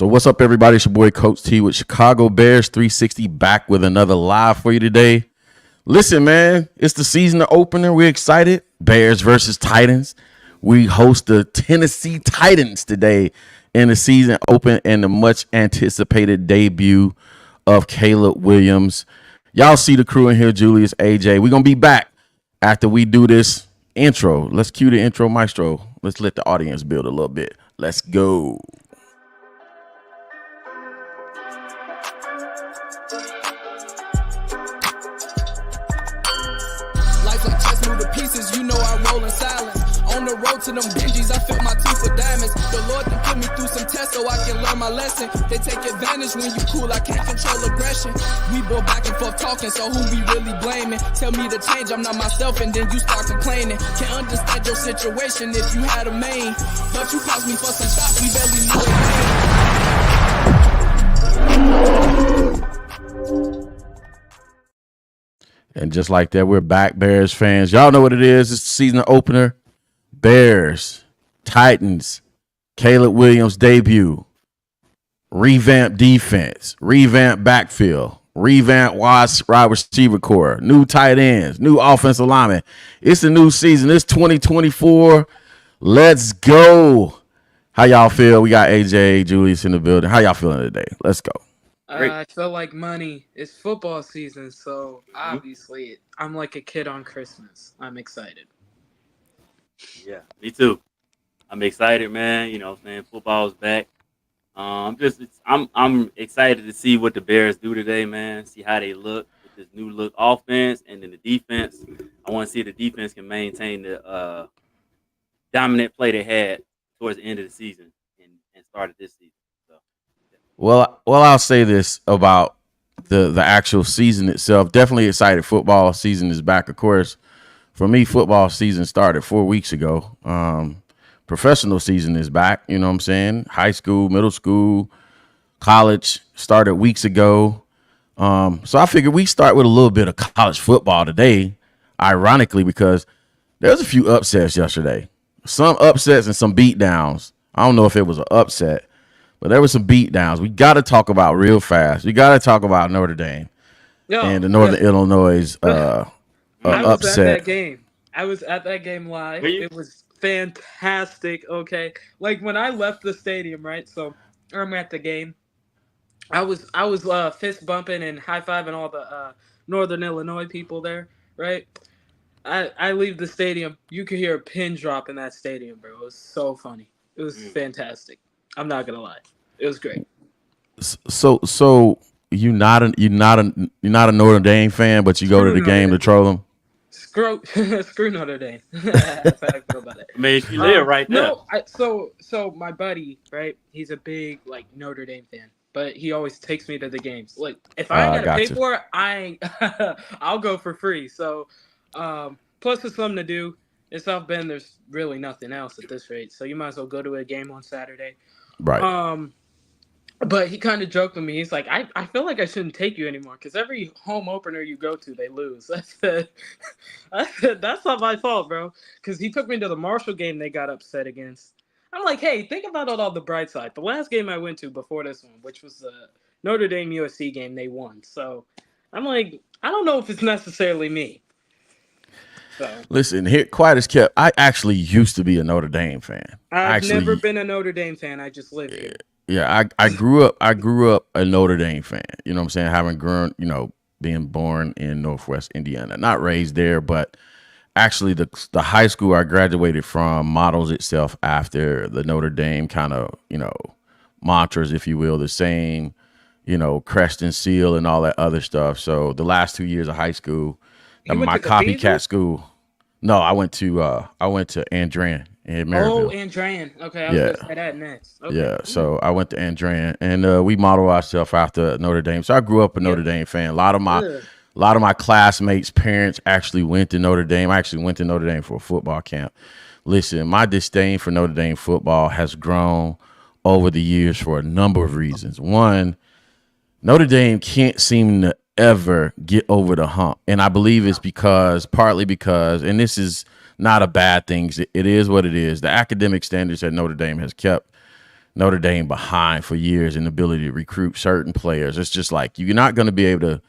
So what's up, everybody? It's your boy Coach T with Chicago Bears 360 back with another live for you today. Listen, man, it's the season opener. We're excited. Bears versus Titans. We host the Tennessee Titans today in the season open and the much anticipated debut of Caleb Williams. Y'all see the crew in here, Julius, AJ. We're going to be back after we do this intro. Let's cue the intro, maestro. Let's let the audience build a little bit. Let's go. Pieces, you know I roll in silence. On the road to them Benjis, I feel my teeth with diamonds. The Lord to put me through some tests so I can learn my lesson. They take advantage when you cool, I can't control aggression. We go back and forth talking, so who we really blaming? Tell me to change, I'm not myself, and then you start complaining. Can't understand your situation if you had a main. But you cost me for some shots, we barely knew it. And just like that, we're back, Bears fans. Y'all know what it is. It's the season opener. Bears, Titans, Caleb Williams debut, revamped defense, revamped backfield, revamped wide receiver core, new tight ends, new offensive linemen. It's a new season. It's 2024. Let's go. How y'all feel? We got AJ, Julius in the building. How y'all feeling today? Let's go. I feel like money. It's football season, so obviously I'm like a kid on Christmas. I'm excited. Yeah, me too. I'm excited, man. You know, man, football's back. I'm excited to see what the Bears do today, man. See how they look with this new look offense, and then the defense. I want to see if the defense can maintain the dominant play they had towards the end of the season and started this season. Well, I'll say this about the actual season itself. Definitely excited. Football season is back, of course. For me, football season started 4 weeks ago. Professional season is back. You know what I'm saying? High school, middle school, college started weeks ago. So I figured we start with a little bit of college football today, ironically, because there's a few upsets yesterday. Some upsets and some beatdowns. I don't know if it was an upset, but there were some beatdowns. We got to talk about real fast. We got to talk about Notre Dame and the Northern Illinois upset. I was at that game. I was at that game live. It was fantastic. Okay, like when I left the stadium, right? So I'm at the game. I was fist bumping and high fiving all the Northern Illinois people there, right? I leave the stadium. You could hear a pin drop in that stadium, bro. It was so funny. It was fantastic. I'm not gonna lie. It was great. So you're not a Notre Dame fan, but you go to the game to troll them. Screw Notre Dame. That's how I feel about it. I mean, you live right there. No, so my buddy, right? He's a big like Notre Dame fan, but he always takes me to the games. Like if I gotta pay for it, I'll go for free. So plus it's something to do. In South Bend, there's really nothing else at this rate, so you might as well go to a game on Saturday. Right. But he kind of joked with me. He's like, I feel like I shouldn't take you anymore because every home opener you go to, they lose. I said, that's not my fault, bro. Because he took me to the Marshall game they got upset against. I'm like, hey, think about it on the bright side. The last game I went to before this one, which was the Notre Dame USC game, they won. So I'm like, I don't know if it's necessarily me. So. Listen, here, quiet as kept. I actually used to be a Notre Dame fan. I've never been a Notre Dame fan. I just live here. Yeah, I grew up a Notre Dame fan. You know what I'm saying? Having grown, being born in Northwest Indiana, not raised there, but actually the high school I graduated from models itself after the Notre Dame kind of, mantras, if you will, the same, crest and seal and all that other stuff. So the last 2 years of high school. My copycat school. No, I went to Andran in Maryville. Oh, Andran. Okay, I was going to say that next. Okay. Yeah, so I went to Andran, and we model ourselves after Notre Dame. So I grew up a Notre Dame fan. A lot of my classmates' parents actually went to Notre Dame. I actually went to Notre Dame for a football camp. Listen, my disdain for Notre Dame football has grown over the years for a number of reasons. One, Notre Dame can't seem to ever get over the hump. And I believe it's partly because, and this is not a bad thing, it is what it is. The academic standards that Notre Dame has kept Notre Dame behind for years in the ability to recruit certain players. It's just like you're not going to be able to.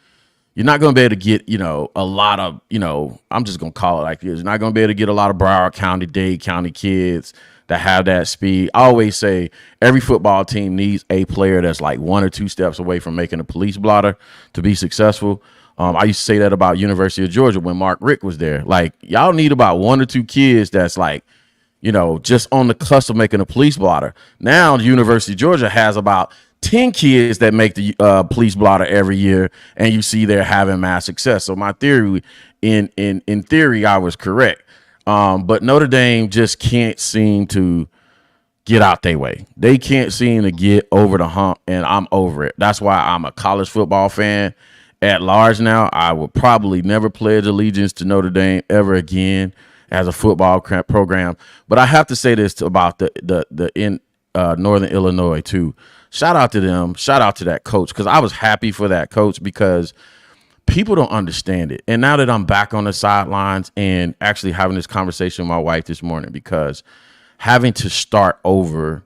You're not going to be able to get, a lot of, I'm just going to call it like this. You're not going to be able to get a lot of Broward County, Dade County kids that have that speed. I always say every football team needs a player that's like one or two steps away from making a police blotter to be successful. I used to say that about University of Georgia when Mark Richt was there. Like, y'all need about one or two kids that's like, just on the cusp of making a police blotter. Now, the University of Georgia has about 10 kids that make the police blotter every year, and you see they're having mass success. So my theory, in theory, I was correct. But Notre Dame just can't seem to get out their way. They can't seem to get over the hump, and I'm over it. That's why I'm a college football fan at large now. I will probably never pledge allegiance to Notre Dame ever again as a football program. But I have to say this about the in Northern Illinois too. Shout out to them. Shout out to that coach, because I was happy for that coach, because people don't understand it. And now that I'm back on the sidelines and actually having this conversation with my wife this morning, because having to start over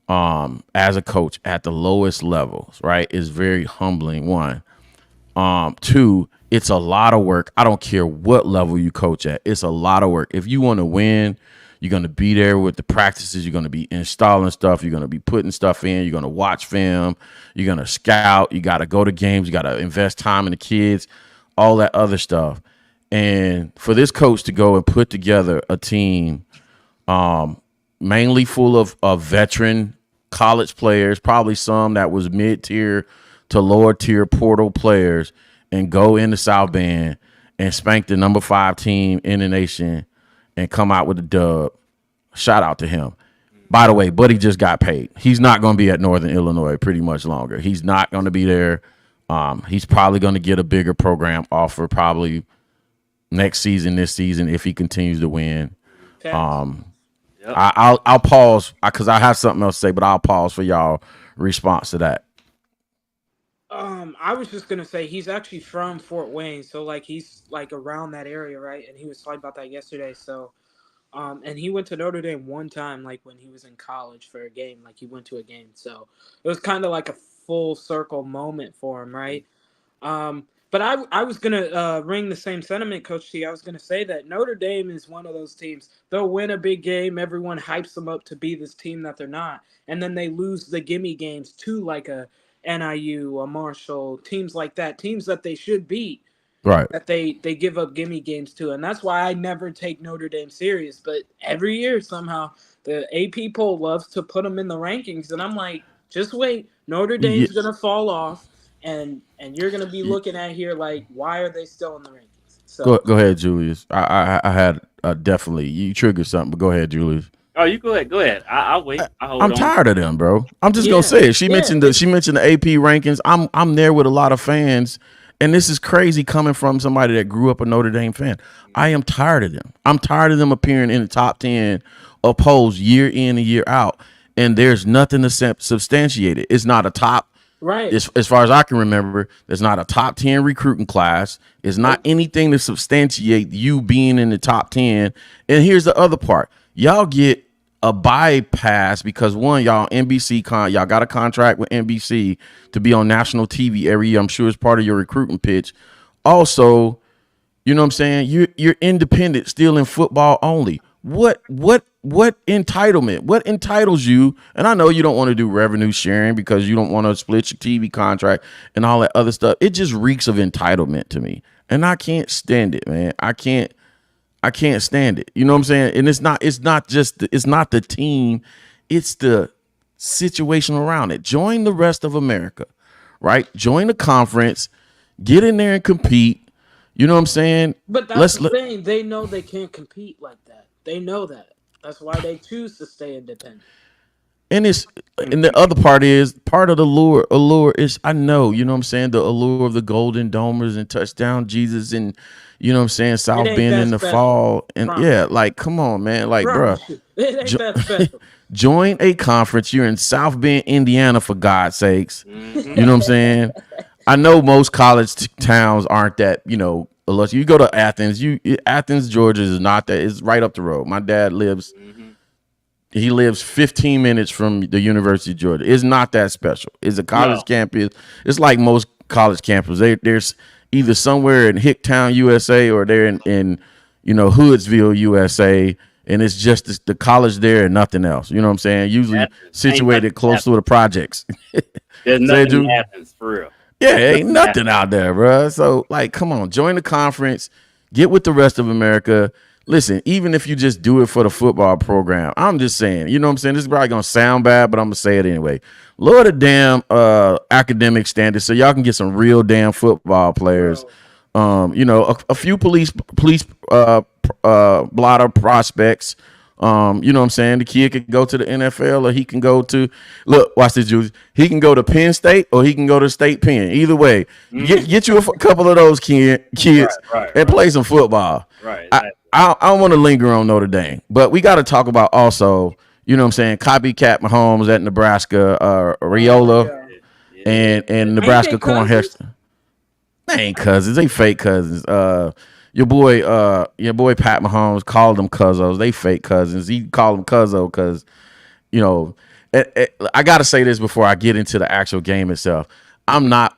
as a coach at the lowest levels, right, is very humbling. One. Two, it's a lot of work. I don't care what level you coach at. It's a lot of work. If you want to win, you're going to be there with the practices. You're going to be installing stuff. You're going to be putting stuff in. You're going to watch film. You're going to scout. You got to go to games. You got to invest time in the kids, all that other stuff. And for this coach to go and put together a team mainly full of veteran college players, probably some that was mid-tier to lower tier portal players, and go into South Bend and spank the number 5 team in the nation and come out with a dub. Shout out to him. By the way, Buddy just got paid. He's not going to be at Northern Illinois pretty much longer. He's not going to be there. He's probably going to get a bigger program offer probably next season, this season, if he continues to win. I'll pause because I have something else to say, but I'll pause for y'all response to that. I was just gonna say he's actually from Fort Wayne, so like he's like around that area, right? And he was talking about that yesterday. So, and he went to Notre Dame one time, like when he was in college for a game. Like he went to a game, so it was kind of like a full circle moment for him, right? But I was gonna ring the same sentiment, Coach T. I was gonna say that Notre Dame is one of those teams. They'll win a big game, everyone hypes them up to be this team that they're not, and then they lose the gimme games to like a NIU, a Marshall, teams like that, teams that they should beat, right? That they give up gimme games to, and that's why I never take Notre Dame serious. But every year somehow the AP poll loves to put them in the rankings, and I'm like, just wait, Notre Dame's gonna fall off, and you're gonna be looking at here like, why are they still in the rankings? So go ahead, Julius. I had definitely you triggered something, but go ahead, Julius. Oh, you go ahead. Go ahead. I'll wait. I'm tired of them, bro. I'm just gonna say it. She mentioned the AP rankings. I'm there with a lot of fans, and this is crazy coming from somebody that grew up a Notre Dame fan. I am tired of them. I'm tired of them appearing in the top 10 of polls year in and year out, and there's nothing to substantiate it. It's not a top. Right. As far as I can remember, there's not a top 10 recruiting class. It's not anything to substantiate you being in the top 10. And here's the other part. Y'all get a bypass because one, y'all NBC y'all got a contract with NBC to be on national TV every year. I'm sure it's part of your recruiting pitch. Also, you know what I'm saying? You're independent still in football only. What entitlement? What entitles you? And I know you don't want to do revenue sharing because you don't want to split your TV contract and all that other stuff. It just reeks of entitlement to me. And I can't stand it, man. I can't stand it. You know what I'm saying? And it's not the team, it's the situation around it. Join the rest of America, right? Join the conference, get in there and compete. You know what I'm saying? But that's the thing. They know they can't compete like that. They know that. That's why they choose to stay independent. And the other part is part of the allure is, I know, you know what I'm saying, the allure of the Golden Domers and Touchdown Jesus and, you know what I'm saying, South Bend in the fall. And yeah, like, come on, man. Like, bro, it ain't that special. Join a conference. You're in South Bend, Indiana, for God's sakes. You know what I'm saying? I know most college towns aren't that, you know, unless you go to Athens. Athens, Georgia is not that. It's right up the road. My dad lives He lives 15 minutes from the University of Georgia. It's not that special. It's a college campus. It's like most college campuses. There's either somewhere in Hicktown, USA, or they're in Hoodsville, USA, and it's just the college there and nothing else. You know what I'm saying? Usually situated close to the projects. There's nothing that happens for real. Yeah, ain't nothing out there, bro. So, like, come on, join the conference, get with the rest of America. Listen, even if you just do it for the football program, I'm just saying, you know what I'm saying? This is probably going to sound bad, but I'm going to say it anyway. Lower the damn academic standards so y'all can get some real damn football players. A few police blotter prospects. You know what I'm saying? The kid could go to the NFL or he can go to watch this, Juice. He can go to Penn State or he can go to State Penn. Either way, get you a couple of those kids and play some football. Right. I don't want to linger on Notre Dame, but we got to talk about also, you know what I'm saying, copycat Mahomes at Nebraska, Riola and Nebraska Cornhusker. They ain't cousins. They fake cousins. Your boy Pat Mahomes called them cousins. They fake cousins. He called them cousin because, I got to say this before I get into the actual game itself. I'm not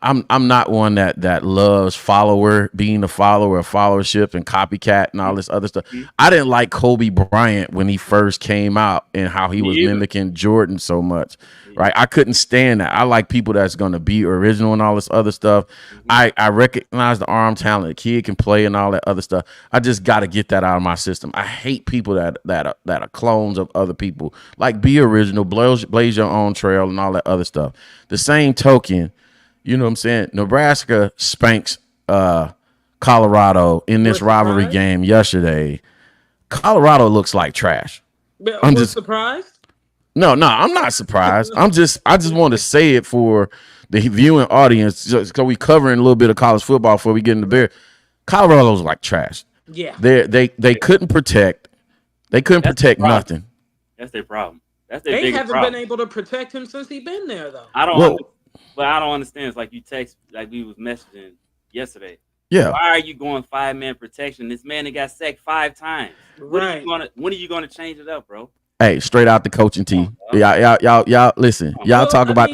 one that loves being a follower of followership and copycat and all this other stuff. I didn't like Kobe Bryant when he first came out and how he was mimicking Jordan so much. Right. I couldn't stand that. I like people that's going to be original and all this other stuff. I recognize the arm talent. The kid can play and all that other stuff. I just got to get that out of my system. I hate people that are clones of other people. Like, be original, blaze your own trail and all that other stuff. The same token, you know what I'm saying? Nebraska spanks Colorado in this rivalry game yesterday. Colorado looks like trash. I'm just surprised. No, I'm not surprised. I just want to say it for the viewing audience because we covering a little bit of college football before we get into Bear. Colorado's like trash. Yeah, they couldn't protect. They couldn't protect nothing. That's their problem. They haven't been able to protect him since he's been there though. I don't understand. It's like you text, like we was messaging yesterday. Yeah. Why are you going 5-man protection? This man that got sacked 5 times. Right. When are you gonna change it up, bro? Hey, straight out the coaching team. Y'all listen. Y'all talk about.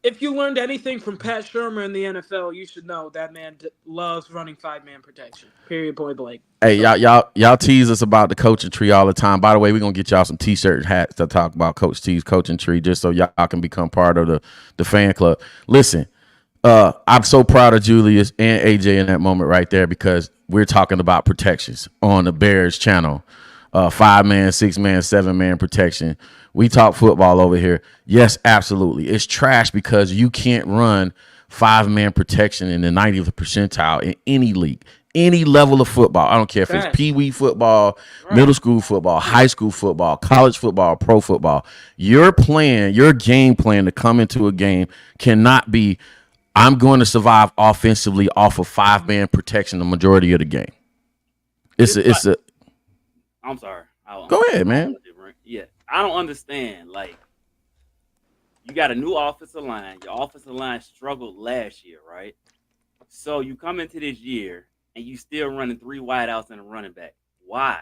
If you learned anything from Pat Shurmur in the NFL, you should know that man loves running 5-man protection. Period. Point blank. Hey, y'all tease us about the coaching tree all the time. By the way, we're gonna get y'all some t-shirt hats to talk about Coach T's coaching tree, just so y'all can become part of the fan club. Listen, I'm so proud of Julius and AJ in that moment right there because we're talking about protections on the Bears channel. 5-man, 6-man, 7-man protection. We talk football over here. Yes, absolutely. It's trash because you can't run 5-man protection in the 90th percentile in any league, any level of football. I don't care if it's pee-wee football, middle school football, high school football, college football, pro football. Your game plan to come into a game cannot be, I'm going to survive offensively off of 5-man protection the majority of the game. I'm sorry. Go ahead, man. Yeah, I don't understand. Like, you got a new offensive line. Your offensive line struggled last year, right? So you come into this year and you still running 3 wideouts and a running back. Why?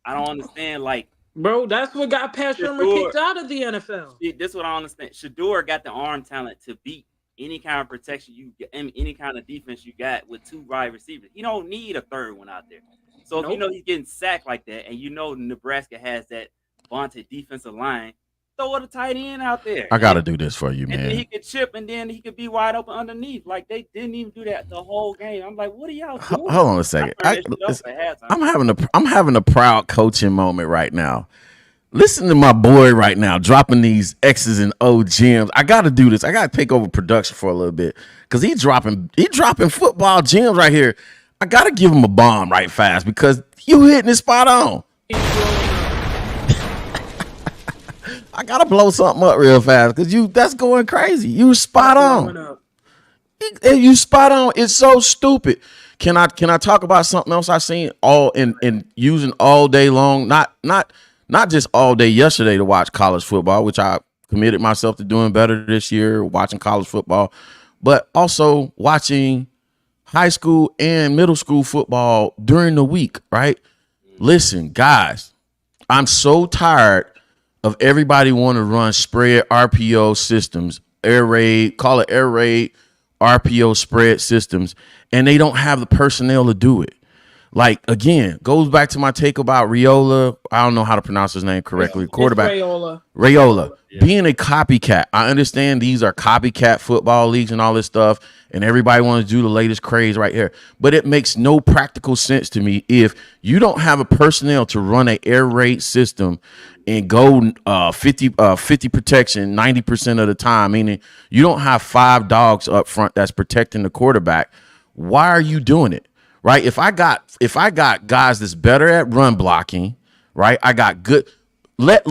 I don't understand. Like, bro, that's what got Pat Shurmur kicked out of the NFL. This is what I don't understand. Shador got the arm talent to beat any kind of protection you get, any kind of defense you got with 2 wide receivers. You don't need a third one out there. So if you know he's getting sacked like that, and you know Nebraska has that vaunted defensive line, throw a tight end out there. I got to do this for you, man. And then he could chip, and then he could be wide open underneath. Like, they didn't even do that the whole game. I'm like, what are y'all doing? Hold on a second. I'm having a proud coaching moment right now. Listen to my boy right now dropping these X's and O gems. I got to do this. I got to take over production for a little bit because he's dropping football gems right here. I got to give him a bomb right fast because you hitting it spot on. I got to blow something up real fast because that's going crazy. You spot on. You spot on. It's so stupid. Can I talk about something else I seen all in using all day long? Not just all day yesterday to watch college football, which I committed myself to doing better this year, watching college football, but also watching high school and middle school football during the week, right? Listen, guys, I'm so tired of everybody want to run spread RPO systems, air raid, call it air raid, RPO spread systems, and they don't have the personnel to do it. Like, again, goes back to my take about Raiola. I don't know how to pronounce his name correctly. Quarterback. Raiola. Yeah. Being a copycat. I understand these are copycat football leagues and all this stuff, and everybody wants to do the latest craze right here. But it makes no practical sense to me if you don't have a personnel to run an air raid system and go 50 protection 90% of the time, meaning you don't have 5 dogs up front that's protecting the quarterback. Why are you doing it? Right? If I got guys that's better at run blocking, right? I got good. Let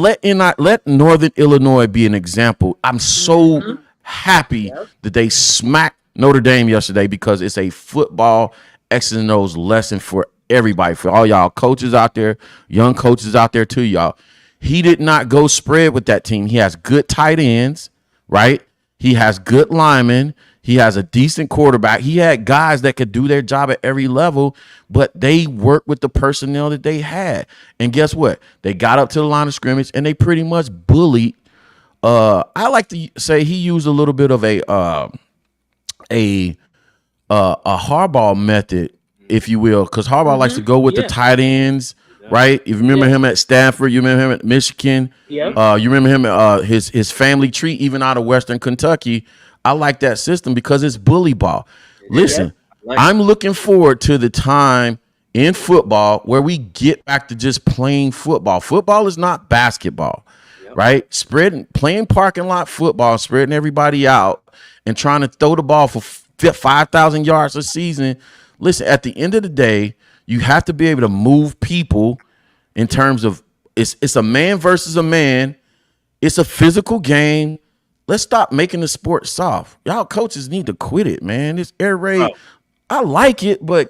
Northern Illinois be an example. I'm so happy that they smacked Notre Dame yesterday because it's a football X's and O's lesson for everybody, for all y'all coaches out there, young coaches out there too, y'all. He did not go spread with that team. He has good tight ends, right? He has good linemen. He has a decent quarterback. He had guys that could do their job at every level, but they worked with the personnel that they had. And guess what? They got up to the line of scrimmage and they pretty much bullied. I like to say he used a little bit of a hardball method, if you will, because Harbaugh likes to go with the tight ends. Right? You remember him at Stanford. You remember him at Michigan. Yeah. You remember him his family tree, even out of Western Kentucky. I like that system because it's bully ball. Listen, I'm looking forward to the time in football where we get back to just playing football. Football is not basketball, right? Playing parking lot football, spreading everybody out and trying to throw the ball for 5,000 yards a season. Listen, at the end of the day, you have to be able to move people in terms of it's a man versus a man. It's a physical game. Let's stop making the sport soft. Y'all coaches need to quit it, man. This air raid, I like it, but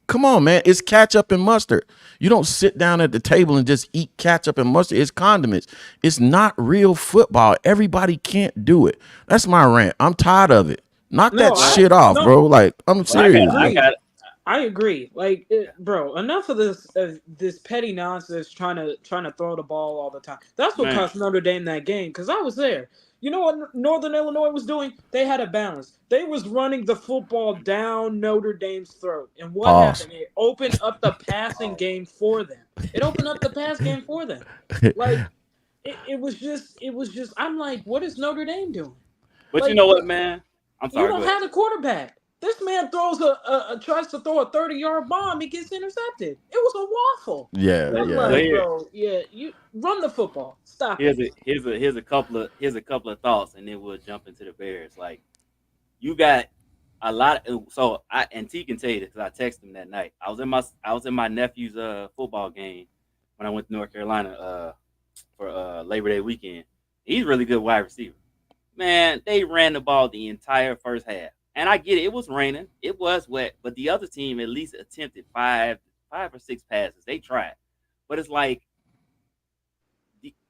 come on, man. It's ketchup and mustard. You don't sit down at the table and just eat ketchup and mustard. It's condiments. It's not real football. Everybody can't do it. That's my rant. I'm tired of it. Knock that shit off, bro. Like, I'm serious. I agree. Like, bro, enough of this petty nonsense trying to throw the ball all the time. That's what cost Notre Dame that game, because I was there. You know what Northern Illinois was doing? They had a balance. They was running the football down Notre Dame's throat. And what happened? It opened up the passing game for them. Like, it was just, I'm like, what is Notre Dame doing? But like, you know what, man? I'm sorry. You don't have a quarterback. This man throws tries to throw a 30-yard bomb. He gets intercepted. It was a waffle. Yeah. Like, bro, you run the football. Stop. Here's a couple of thoughts, and then we'll jump into the Bears. Like, you got a lot. And T can tell you this because I texted him that night. I was in my nephew's football game when I went to North Carolina for Labor Day weekend. He's a really good wide receiver. Man, they ran the ball the entire first half. And I get it. It was raining. It was wet. But the other team at least attempted five or six passes. They tried. But it's like,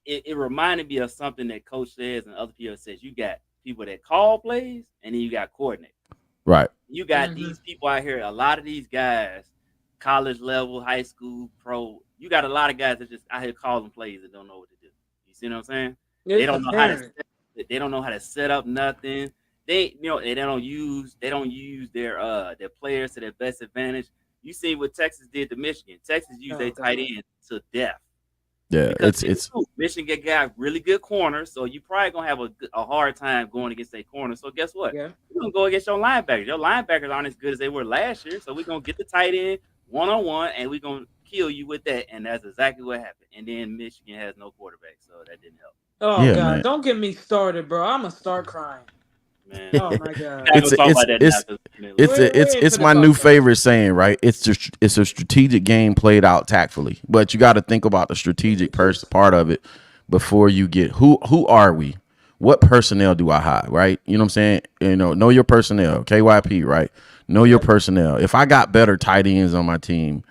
it reminded me of something that Coach says and other people says. You got people that call plays, and then you got coordinators. Right. You got these people out here. A lot of these guys, college level, high school, pro. You got a lot of guys that just out here calling plays and don't know what to do. You see what I'm saying? They don't know how to set up nothing. They don't use their players to their best advantage. You see what Texas did to Michigan. Texas used their tight end to death. Yeah, because it's Michigan got really good corners, so you probably gonna have a hard time going against their corners. So guess what? Yeah. We're gonna go against your linebackers. Your linebackers aren't as good as they were last year, so we're gonna get the tight end one-on-one, and we're gonna kill you with that. And that's exactly what happened. And then Michigan has no quarterback, so that didn't help. Oh God, man. Don't get me started, bro. I'm gonna start crying. Man. Oh my God! It's my new favorite saying, right? It's a strategic game played out tactfully, but you got to think about the strategic part of it before you get who are we? What personnel do I have? Right? You know what I'm saying? Know your personnel. KYP, right? Know your personnel. If I got better tight ends on my team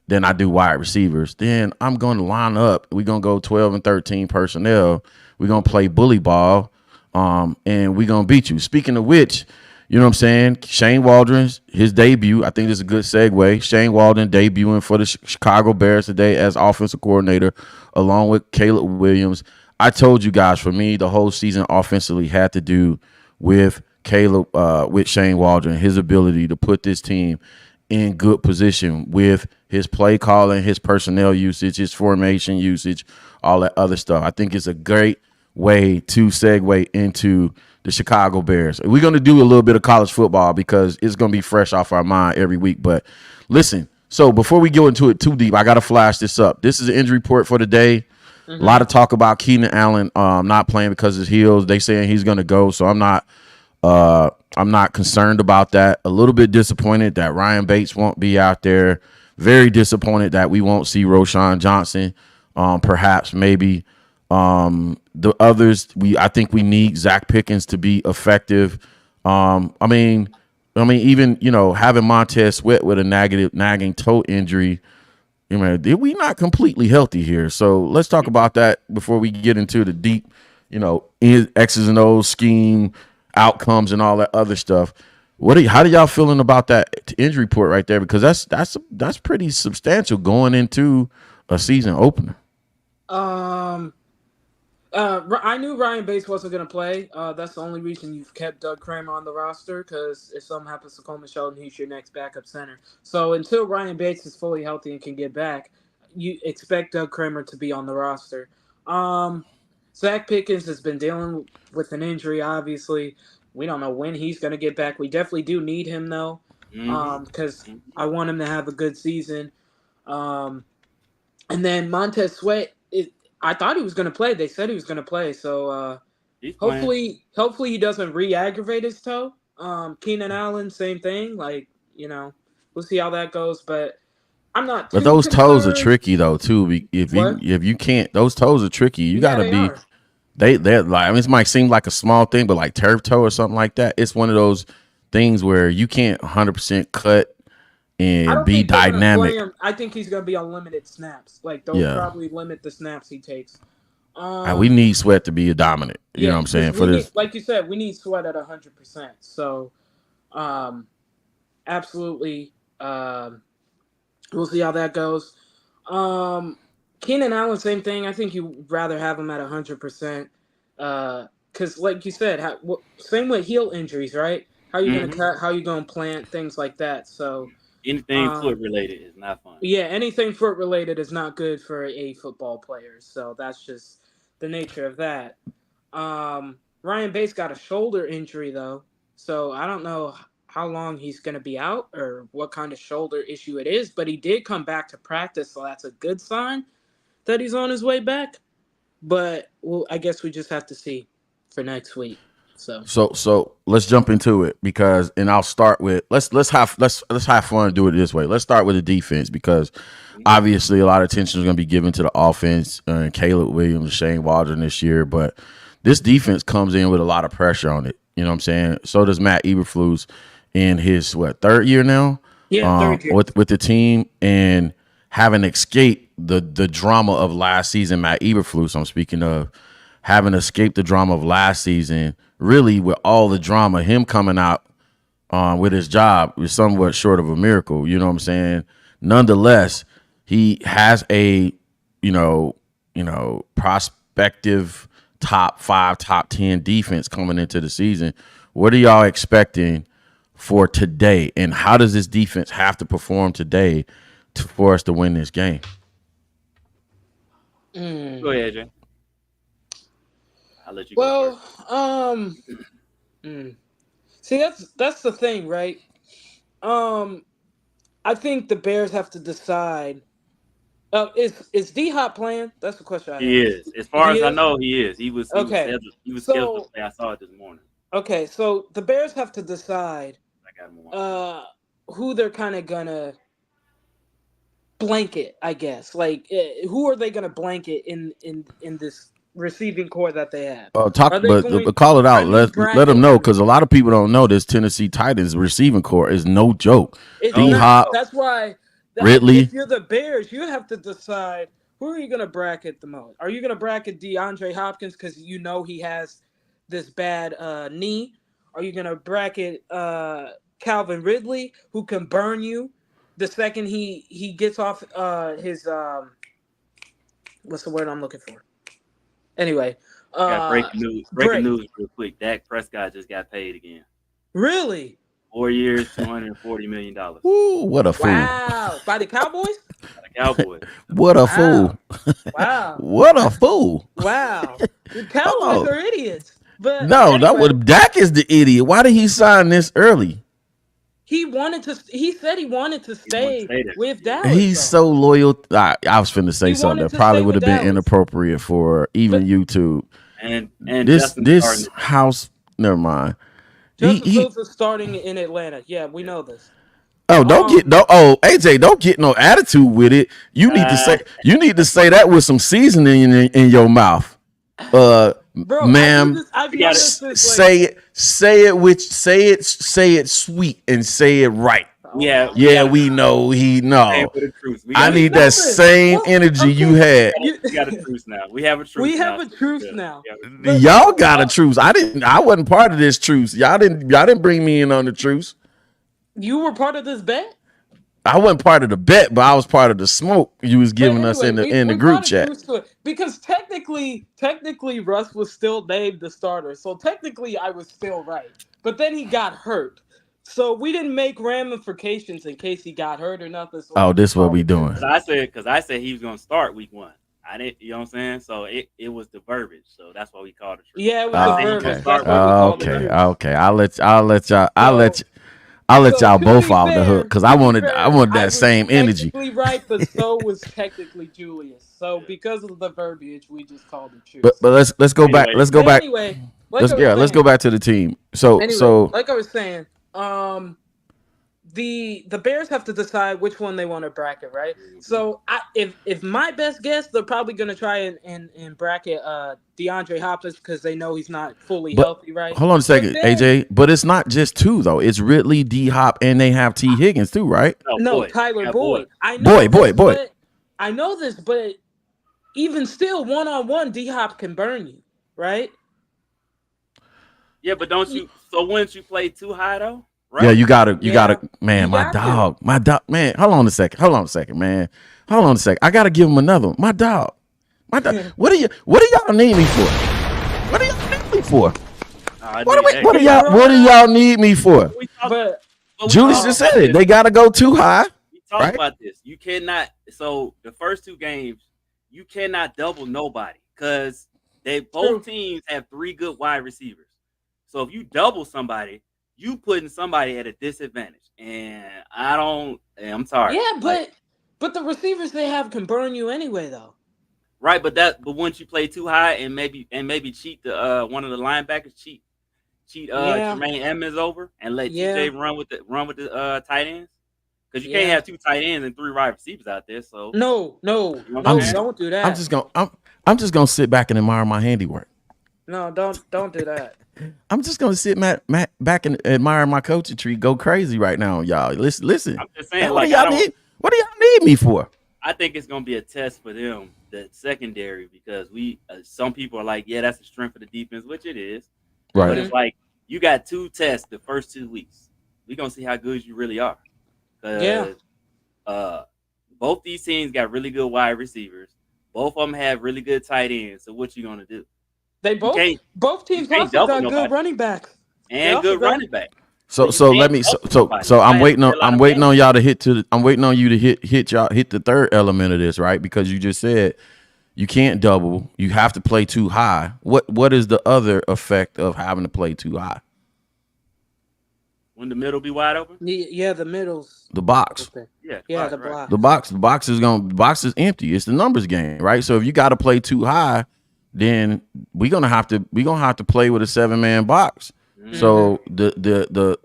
than I do wide receivers, then I'm going to line up. We're gonna go 12 and 13 personnel. We're gonna play bully ball. And we're gonna beat you. Speaking of which, You know what I'm saying? Shane Waldron's his debut. I think this is a good segue. Shane Waldron debuting for the Chicago Bears today as offensive coordinator, along with Caleb Williams. I told you guys, for me, the whole season offensively had to do with with Shane Waldron, his ability to put this team in good position with his play calling, his personnel usage, his formation usage, all that other stuff. I think it's a great way to segue into the Chicago Bears. We're going to do a little bit of college football because it's going to be fresh off our mind every week. But listen, so before we go into it too deep, I got to flash this up. This is an injury report for the day. A lot of talk about Keenan Allen not playing because of his heels. They saying he's going to go, so I'm not concerned about that. A little bit disappointed that Ryan Bates won't be out there. Very disappointed that we won't see Roschon Johnson. Perhaps maybe the others. I think we need Zach Pickens to be effective. I mean, even having Montez Sweat with a nagging toe injury. We not completely healthy here. So let's talk about that before we get into the deep, X's and O's scheme, outcomes, and all that other stuff. How do y'all feeling about that injury report right there? Because that's pretty substantial going into a season opener. I knew Ryan Bates wasn't going to play. That's the only reason you've kept Doug Kramer on the roster, because if something happens to Coleman Shelton, he's your next backup center. So until Ryan Bates is fully healthy and can get back, you expect Doug Kramer to be on the roster. Zach Pickens has been dealing with an injury, obviously. We don't know when he's going to get back. We definitely do need him, though, because I want him to have a good season. And then Montez Sweat, I thought he was going to play. They said he was going to play. So hopefully he doesn't re-aggravate his toe. Keenan Allen, same thing. We'll see how that goes. But I'm not too But those concerned. toes are tricky though too. If you can't, those toes are tricky. You got to be. Are. They're like, this might seem like a small thing, but like turf toe or something like that, it's one of those things where you can't 100% cut and be dynamic. I think he's going to be on limited snaps. They'll probably limit the snaps he takes. We need Sweat to be a dominant. You know what I'm saying? For this, like you said, we need Sweat at 100%. So, absolutely, we'll see how that goes. Keenan Allen, same thing. I think you'd rather have him at 100%. Because, like you said, same with heel injuries, right? How you going to cut? How you going to plant? Things like that. So anything foot related is not fun. Yeah, anything foot related is not good for a football player. So that's just the nature of that. Ryan Bates got a shoulder injury though, so I don't know how long he's going to be out or what kind of shoulder issue it is. But he did come back to practice, so that's a good sign that he's on his way back. But I guess we just have to see for next week. So let's jump into it and I'll start with let's have fun and do it this way. Let's start with the defense because obviously a lot of attention is going to be given to the offense and Caleb Williams, Shane Waldron this year, but this defense comes in with a lot of pressure on it. You know what I'm saying? So does Matt Eberflus in his third year now? Yeah, third year. with the team and having escaped the drama of last season. Matt Eberflus, I'm speaking of, having escaped the drama of last season. Really, with all the drama, him coming out with his job is somewhat short of a miracle. You know what I'm saying? Nonetheless, he has a prospective top 5, top 10 defense coming into the season. What are y'all expecting for today, and how does this defense have to perform today for us to win this game? Go ahead, Jay. I'll let you go first. See, that's the thing, right? I think the Bears have to decide. Is D-Hop playing? That's the question I have. He is. As far as I know, he is. He was scheduled to play. I saw it this morning. Okay, so the Bears have to decide who they're kind of gonna blanket, I guess. Who are they gonna blanket in this receiving core that they have? Call it out. Let them know, because a lot of people don't know this Tennessee Titans receiving core is no joke. D-Hop, that's why Ridley. If you're the Bears, you have to decide who are you going to bracket the most. Are you going to bracket DeAndre Hopkins because he has this bad knee? Are you gonna bracket Calvin Ridley, who can burn you the second he gets off his what's the word I'm looking for? Anyway, Got breaking news. Breaking news, real quick. Dak Prescott just got paid again. Really? 4 years, $240 million. Ooh, what a fool! Wow, by the Cowboys. By the Cowboys. What a fool! Wow. What a fool! Wow. The Cowboys are idiots. But no, anyway, that would Dak is the idiot. Why did he sign this early? He said he wanted to stay with Dallas. He's so loyal. I was finna say something that probably would have been inappropriate for even YouTube. And this house, never mind. Justin Fields is starting in Atlanta. Yeah, we know this. Oh, AJ, don't get no attitude with it. You need to say that with some seasoning in your mouth. Bro, ma'am, say it sweet and say it right. Yeah, we know he know. I need that same energy you had. We got a truce now. We have a truce now. Y'all got a truce. I wasn't part of this truce. Y'all didn't bring me in on the truce. You were part of this bet? I wasn't part of the bet, but I was part of the smoke you was giving us in the group chat. Because technically, Russ was still named the starter. So technically, I was still right. But then he got hurt. So we didn't make ramifications in case he got hurt or nothing. So this is what we doing. Because I said he was going to start week 1. I didn't, you know what I'm saying? So it was the verbiage. So that's why we called it. Yeah, it was the verbiage. Okay. I'll let y'all both off the hook because I wanted that same energy. Right, but so was technically Julius. So because of the verbiage, we just called it truth. But let's go back. Let's go back. Anyway, let's go back to the team. So like I was saying, the Bears have to decide which one they want to bracket, right? So if my best guess, they're probably going to try and bracket DeAndre Hopkins because they know he's not fully healthy, right? Hold on a second, AJ. But it's not just 2 though. It's Ridley, D Hop, and they have T Higgins too, right? No, Tyler Boyd. I know boy. I know this, but even still, 1-on-1, D Hop can burn you, right? Yeah, but don't you? So wouldn't you play too high though? Right? Yeah, you gotta, man. My dog, man. Hold on a second, man. I gotta give him another one. My dog. What do y'all need me for? What do y'all need me for? What do y'all need me for? But Julius just said it. They gotta go too high. We talked about this. You cannot. So the first 2 games, you cannot double nobody because both teams have 3 good wide receivers. So if you double somebody, you putting somebody at a disadvantage, and I'm sorry. Yeah, but the receivers they have can burn you anyway, though. Right, but once you play too high and maybe cheat the one of the linebackers, cheat Jermaine Edmonds over and let TJ run with the tight ends, because you can't have 2 tight ends and 3 wide receivers out there. So no, don't do that. I'm just gonna sit back and admire my handiwork. No, don't do that. I'm just gonna sit back and admire my coaching tree. Go crazy right now, y'all. Listen. I'm just saying, what do y'all need me for? I think it's gonna be a test for them, the secondary, because some people are like, yeah, that's the strength of the defense, which it is. Right. But it's like you got 2 tests the first 2 weeks. We're gonna see how good you really are. Both these teams got really good wide receivers. Both of them have really good tight ends. So what you gonna do? They both teams also got good running backs and good running back. So I'm waiting on y'all to hit I'm waiting on you to hit the third element of this, right? Because you just said you can't double, you have to play too high. What is the other effect of having to play too high? When the middle be wide open? Yeah, the middle's the box. Okay. Yeah, the block. The box is empty. It's the numbers game, right? So if you got to play too high, then we're gonna have to play with a 7-man box. Mm-hmm. So the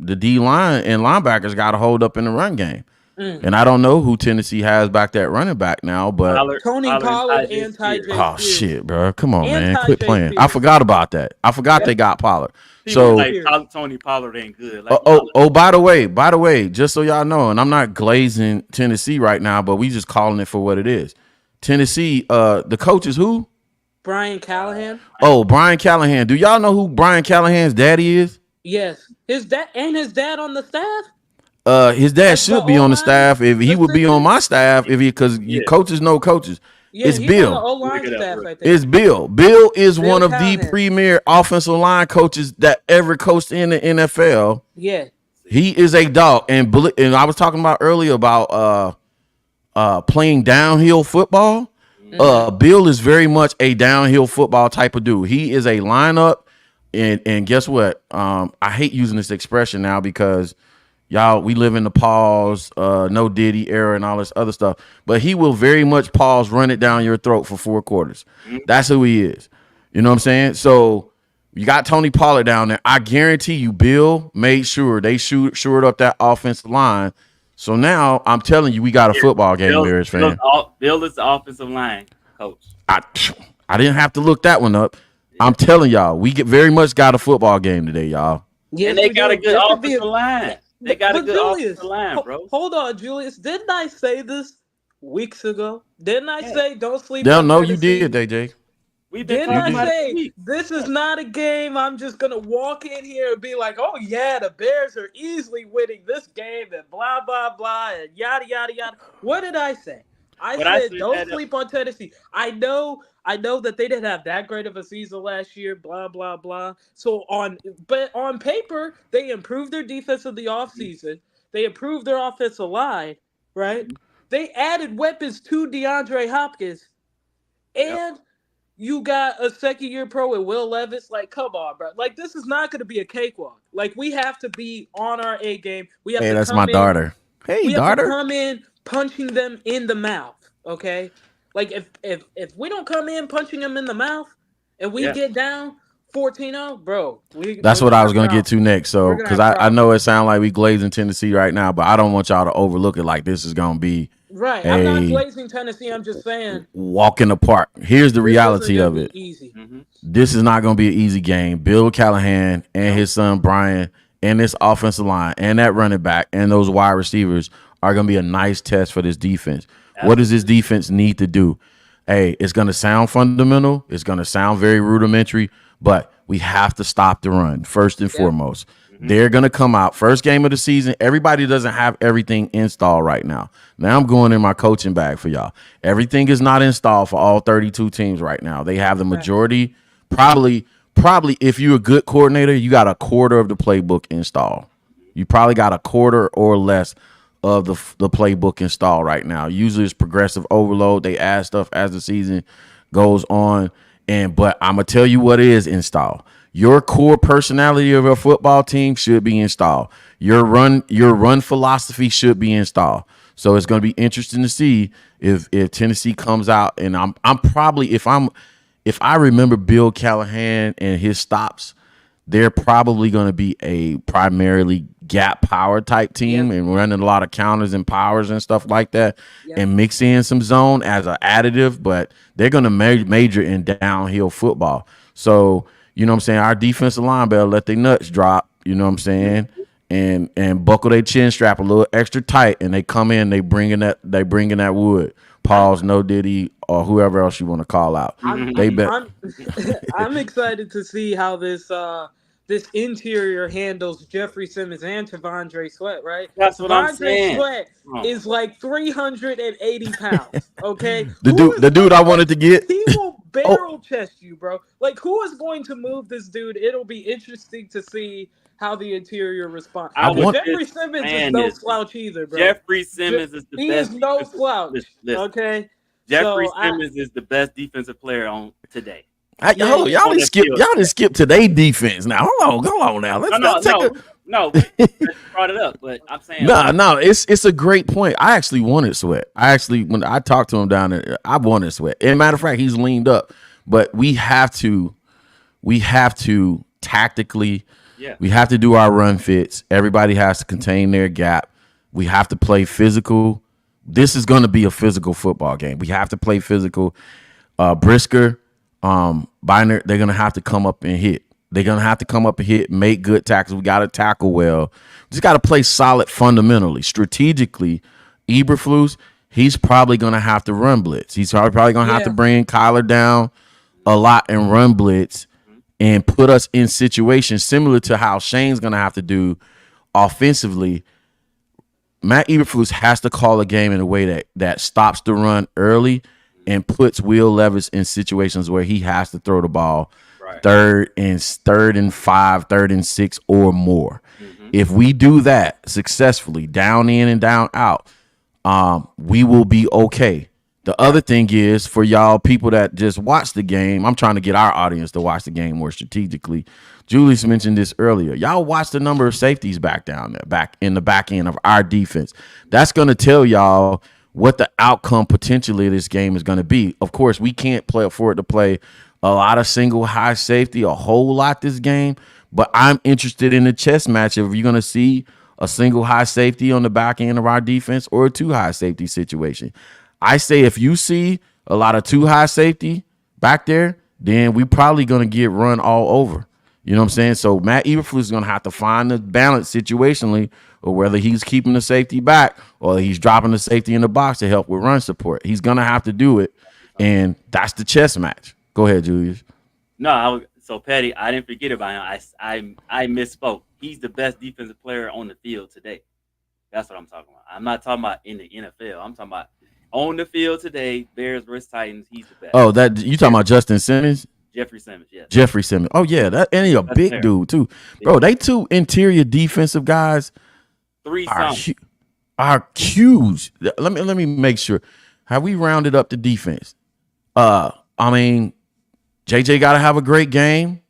D line and linebackers got to hold up in the run game. And I don't know who Tennessee has back that running back now, but Tony Pollard and Ty J. Oh shit, bro! Come on, man, quit playing. I forgot about that. I forgot they got Pollard. So like Tony Pollard ain't good. Like, by the way, just so y'all know, and I'm not glazing Tennessee right now, but we just calling it for what it is. Tennessee, the coach is who? Brian Callahan. Oh, Brian Callahan. Do y'all know who Brian Callahan's daddy is? Yes, his dad on the staff. His dad As the should be on the O-line staff. If he would be on assistant. my staff, if he because Yeah. coaches know coaches. Yeah, It's he's on the Bill. O-line Look it up, staff, bro. I think. It's Bill. Bill is Bill one of Callahan. the premier offensive line coaches that ever coached in the NFL. Yeah. He is a dog. And I was talking about earlier about playing downhill football. Bill is very much a downhill football type of dude. He is a lineup, and guess what? I hate using this expression now because y'all, we live in the pause, no Diddy era and all this other stuff. But he will very much pause, run it down your throat for 4 quarters. That's who he is. You know what I'm saying? So you got Tony Pollard down there. I guarantee you, Bill made sure they shored up that offensive line. So now I'm telling you, we got a football game, Bears fan. Bill is the offensive line coach. I didn't have to look that one up. I'm telling y'all, we very much got a football game today, y'all. Yes, And they we got do. a good This could be offensive line. They got a good Julius, offensive line, bro. Hold on, Julius. Didn't I say this weeks ago? Didn't I say don't sleep They'll on know you Tennessee? did, DJ. We've been Didn't talking I about say it. this is not a game I'm just gonna walk in here and be like, oh yeah, the Bears are easily winning this game and blah blah blah and yada yada yada. What did I say? I said don't sleep on Tennessee. I know that they didn't have that great of a season last year, blah blah blah. So on paper, they improved their defense in the offseason. They improved their offensive line, right? They added weapons to DeAndre Hopkins. And you got a second-year pro with Will Levis. Like, come on, bro. Like, this is not going to be a cakewalk. Like, we have to be on our A game. We have Hey, to that's come my in, daughter. Hey, we have daughter. to come in punching them in the mouth. Okay, like if we don't come in punching them in the mouth and we get down 14-0, bro. That's what I was going to get to next. So, because I know it sounds like we glazing Tennessee right now, but I don't want y'all to overlook it like this is going to be right. I'm not glazing Tennessee. I'm just saying walk in the park. Here's the reality of it. Easy. This is not going to be an easy game. Bill Callahan and his son Brian and this offensive line and that running back and those wide receivers are going to be a nice test for this defense. What does this defense need to do? Hey, it's going to sound fundamental. It's going to sound very rudimentary, but we have to stop the run first and foremost. They're going to come out first game of the season. Everybody doesn't have everything installed right now. Now I'm going in my coaching bag for y'all. Everything is not installed for all 32 teams right now. They have the majority. Probably if you're a good coordinator, you got a quarter of the playbook installed. You probably got a quarter or less of the playbook installed right now. Usually it's progressive overload. They add stuff as the season goes on. But I'm gonna tell you what is installed. Your core personality of a football team should be installed. Your run philosophy should be installed. So it's gonna be interesting to see if Tennessee comes out. And I'm probably if I remember Bill Callahan and his stops, they're probably going to be a primarily gap power type team and running a lot of counters and powers and stuff like that and mix in some zone as an additive, but they're going to major in downhill football. So, you know what I'm saying? Our defensive line better let their nuts drop, you know what I'm saying? And buckle their chin strap a little extra tight, and they come in, they bringing that wood. Pause, no Diddy, or whoever else you want to call out. I'm excited to see how this interior handles Jeffrey Simmons and Tavondre Sweat, right? That's what I'm saying. Sweat is like 380 pounds, okay? The dude I wanted to get. He will barrel chest you, bro. Like, who is going to move this dude? It'll be interesting to see how the interior responds. Jeffrey Simmons is no slouch either, bro. Jeffrey Simmons is the best. He is no slouch, okay? Jeffrey Simmons is the best defensive player on today. Y'all didn't skip today's defense. Now hold on now. No, you brought it up, but I'm saying no. It's a great point. I actually wanted Sweat. When I talked to him down there, I wanted Sweat. And matter of fact, he's leaned up. But we have to tactically. Yeah. We have to do our run fits. Everybody has to contain their gap. We have to play physical. This is going to be a physical football game. We have to play physical. Brisker, Biner, they're going to have to come up and hit. They're going to have to come up and hit, make good tackles. We got to tackle well. We just got to play solid fundamentally. Strategically, Eberflus, he's probably going to have to run blitz. He's probably going to have to bring Kyler down a lot in run blitz and put us in situations similar to how Shane's going to have to do offensively. Matt Eberflus has to call a game in a way that stops the run early and puts Will Levis in situations where he has to throw the ball third and 5, 3rd and 6 or more. If we do that successfully, down in and down out, we will be okay. The other thing is for y'all people that just watch the game, I'm trying to get our audience to watch the game more strategically. Julius mentioned this earlier. Y'all watch the number of safeties back down there, back in the back end of our defense. That's going to tell y'all what the outcome potentially of this game is going to be. Of course, we can't afford to play a lot of single high safety, a whole lot this game, but I'm interested in the chess match if you're going to see a single high safety on the back end of our defense or a 2 high safety situation. I say if you see a lot of 2 high safety back there, then we probably going to get run all over. You know what I'm saying? So Matt Eberflus is going to have to find the balance situationally, or whether he's keeping the safety back or he's dropping the safety in the box to help with run support. He's going to have to do it, and that's the chess match. Go ahead, Julius. No, so Patty, I didn't forget about him. I misspoke. He's the best defensive player on the field today. That's what I'm talking about. I'm not talking about in the NFL. I'm talking about on the field today, Bears versus Titans. He's the best. Oh, that you talking about Justin Simmons? Jeffrey Simmons, yes. Jeffrey Simmons. Oh yeah, that and he a big dude too, bro. They 2 interior defensive guys. 3 are huge. Let me make sure. Have we rounded up the defense? I mean, JJ got to have a great game.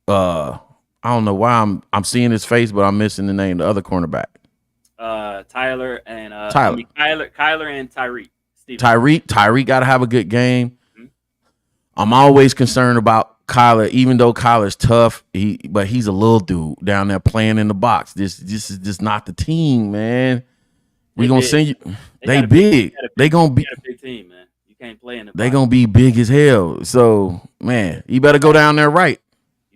I don't know why I'm seeing his face, but I'm missing the name. The other cornerback. Kyler and Kyler and Tyreek. Tyreek got to have a good game. I'm always concerned about Kyler, even though Kyler's tough. But he's a little dude down there playing in the box. This is just not the team, man. We gonna send you. They big. They gonna be a big team, man. You can't play in the. They gonna be big as hell. So man, you better go down there right.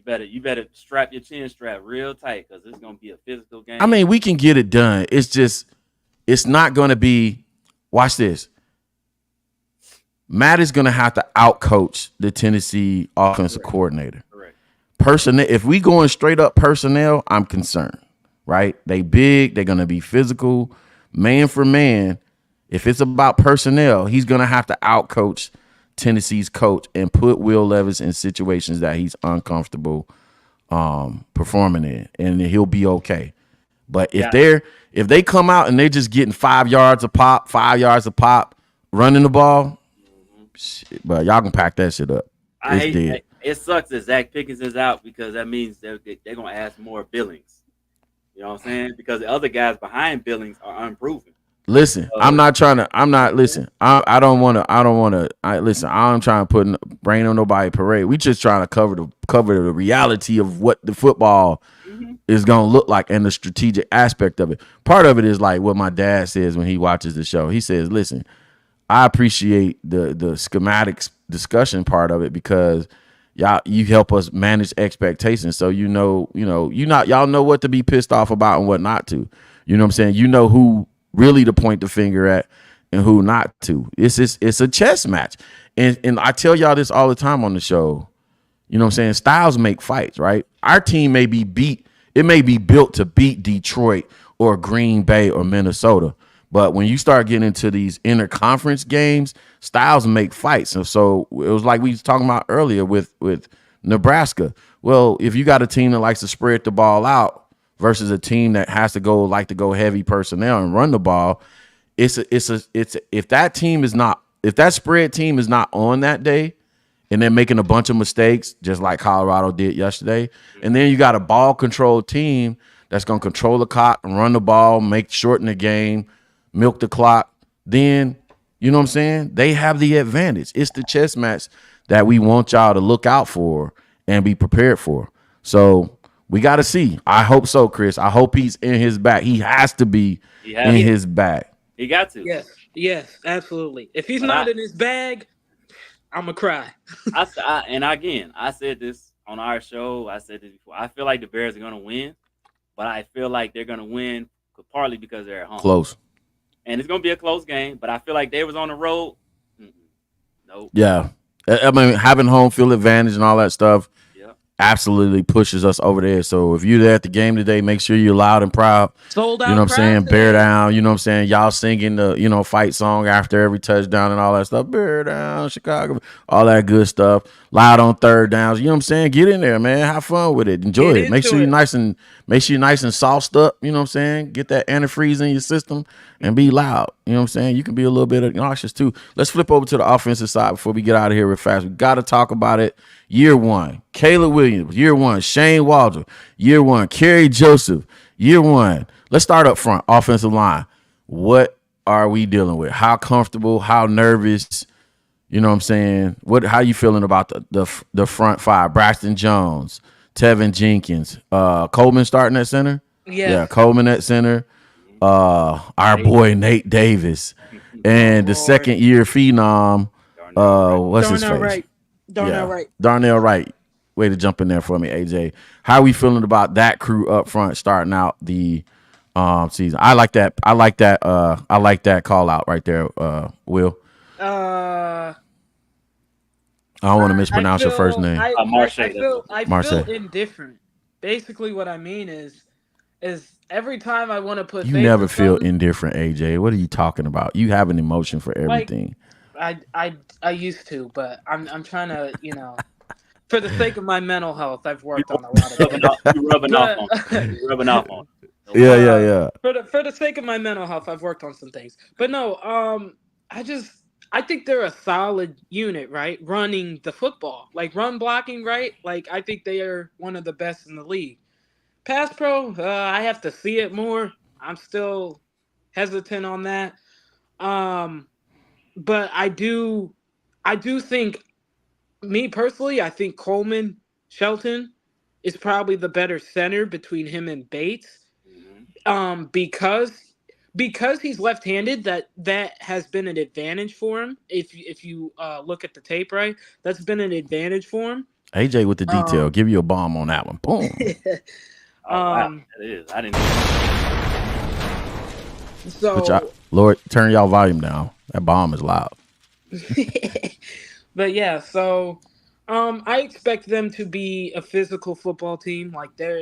You better strap your chin strap real tight because it's gonna be a physical game. I mean, we can get it done. It's not gonna be. Watch this. Matt is gonna have to outcoach the Tennessee offensive coordinator. Correct. Personnel. If we going straight up personnel, I'm concerned. Right? They big. They're gonna be physical, man for man. If it's about personnel, he's gonna have to outcoach Tennessee's coach and put Will Levis in situations that he's uncomfortable performing in, and he'll be okay. But if they come out and they're just getting 5 yards a pop, running the ball, shit, but y'all can pack that shit up. It sucks that Zach Pickens is out because that means they're gonna ask more Billings. You know what I'm saying? Because the other guys behind Billings are unproven. Listen, I'm not trying to listen. I don't want to listen. I'm trying to put brain on nobody parade. We just trying to cover the reality of what the football is going to look like and the strategic aspect of it. Part of it is like what my dad says when he watches the show. He says, "Listen, I appreciate the schematics discussion part of it because you help us manage expectations. So y'all know what to be pissed off about and what not to. You know what I'm saying? You know who really to point the finger at and who not to. It's a chess match. And I tell y'all this all the time on the show. You know what I'm saying? Styles make fights, right? Our team may be built to beat Detroit or Green Bay or Minnesota. But when you start getting into these interconference games, styles make fights. And so it was like we was talking about earlier with Nebraska. Well, if you got a team that likes to spread the ball out versus a team that has to go heavy personnel and run the ball, if that spread team is not on that day and they're making a bunch of mistakes, just like Colorado did yesterday, and then you got a ball control team that's going to control the clock and run the ball, shorten the game, milk the clock, then you know what I'm saying? They have the advantage. It's the chess match that we want y'all to look out for and be prepared for. So we got to see. I hope so, Chris. I hope he's in his bag. He has to be in his bag. He got to. Yes, absolutely. If he's not in his bag, I'm going to cry. I said this on our show. I said this before. I feel like the Bears are going to win, but I feel like they're going to win partly because they're at home. Close. And it's going to be a close game, but I feel like they was on the road. Nope. Yeah. I mean, having home field advantage and all that stuff Yeah. absolutely pushes us over there. So if you're there at the game today, make sure you're loud and proud. Sold You know out what I'm saying? crowd Bear today. down. You know what I'm saying? Y'all singing the, fight song after every touchdown and all that stuff. Bear down, Chicago. All that good stuff. Loud on third downs. You know what I'm saying? Get in there, man. Have fun with it. Enjoy Get it. Make into sure you're it. nice and sauced up. You know what I'm saying? Get that antifreeze in your system and be loud. You know what I'm saying? You can be a little bit obnoxious too. Let's flip over to the offensive side before we get out of here real fast. We got to talk about it. Year one, Caleb Williams. Year one, Shane Waldron. Year one, Kerry Joseph. Year one. Let's start up front, offensive line. What are we dealing with? How comfortable? How nervous? You know what I'm saying? How you feeling about the front five? Braxton Jones, Tevin Jenkins, Coleman starting at center? Yes. Yeah, Coleman at center. Our boy Nate Davis. And the Lord. second year phenom, what's his Darnell face? Wright. Darnell Wright. Darnell Wright. Way to jump in there for me, AJ. How are we feeling about that crew up front starting out the season? I like that. I like that call out right there, Will. I don't want to mispronounce your first name. I Marche. feel indifferent. Basically, what I mean is every time I want to put You faith never in feel something, indifferent, AJ. What are you talking about? You have an emotion for everything. I used to, but I'm trying to, for the sake of my mental health, I've worked on a lot of things. You rubbing off on. Yeah. For the sake of my mental health, I've worked on some things. But no, I think they're a solid unit, right? Running the football, like run blocking, right? Like I think they are one of the best in the league. Pass pro, I have to see it more. I'm still hesitant on that. But I do think, me personally, I think Coleman Shelton is probably the better center between him and Bates. Because he's left-handed, that has been an advantage for him. If you look at the tape, right, that's been an advantage for him. AJ with the detail. Give you a bomb on that one. Boom. Wow, that is. I didn't. So, Lord, turn y'all volume down. That bomb is loud. but yeah, so I expect them to be a physical football team. Like I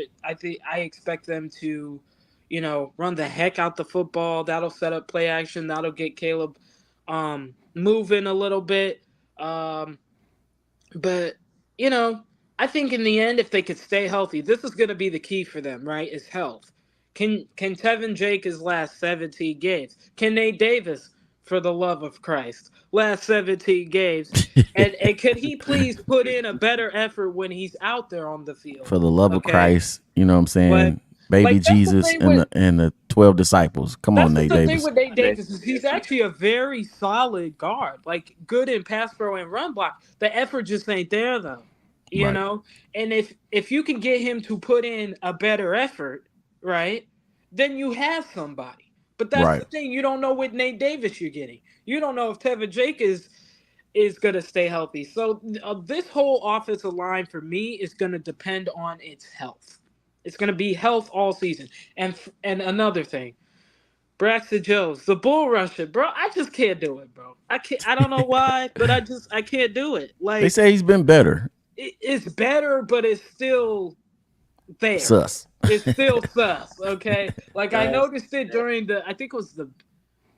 expect them to, run the heck out the football. That'll set up play action. That'll get Caleb moving a little bit. But I think in the end, if they could stay healthy, this is going to be the key for them, right? Is health. Can Tevin Jacobs last 17 games? Can Nate Davis, for the love of Christ, last 17 games? and could he please put in a better effort when he's out there on the field? For the love of Christ, you know what I'm saying? But, Baby like, Jesus and the 12 disciples. Come on, Nate That's the Davis. thing with Nate Davis is he's actually a very solid guard, like good in pass pro and run block. The effort just ain't there though, Right. And if you can get him to put in a better effort, right, then you have somebody. But that's the thing, you don't know what Nate Davis you're getting. You don't know if Tevin Jake is going to stay healthy. So this whole offensive line for me is going to depend on its health. It's going to be health all season. And another thing, Braxton Jones, the bull rusher, bro. I just can't do it, bro. I can't. I don't know why, but I can't do it. Like, they say he's been better. It's better, but it's still there. Sus. It's still sus. Okay, like I noticed it during I think it was the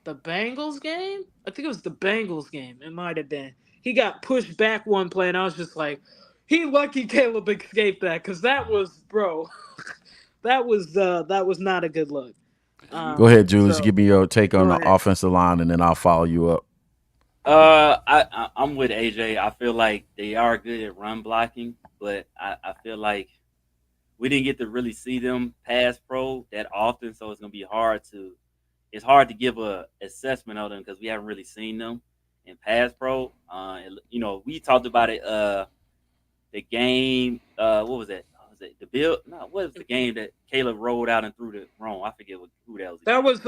Bengals game. I think it was the Bengals game. It might have been. He got pushed back one play, and I was just like, he lucky Caleb escaped that, because that was, bro. that was not a good look. Go ahead, Julius. Give me your take on the offensive line, and then I'll follow you up. I'm with AJ. I feel like they are good at run blocking, but I feel like we didn't get to really see them pass pro that often, so it's gonna be hard to give a assessment of them because we haven't really seen them in pass pro. We talked about it. The game. What was that? Was it the Bill? No, what was the game that Caleb rolled out and threw the wrong? I forget who that was. That was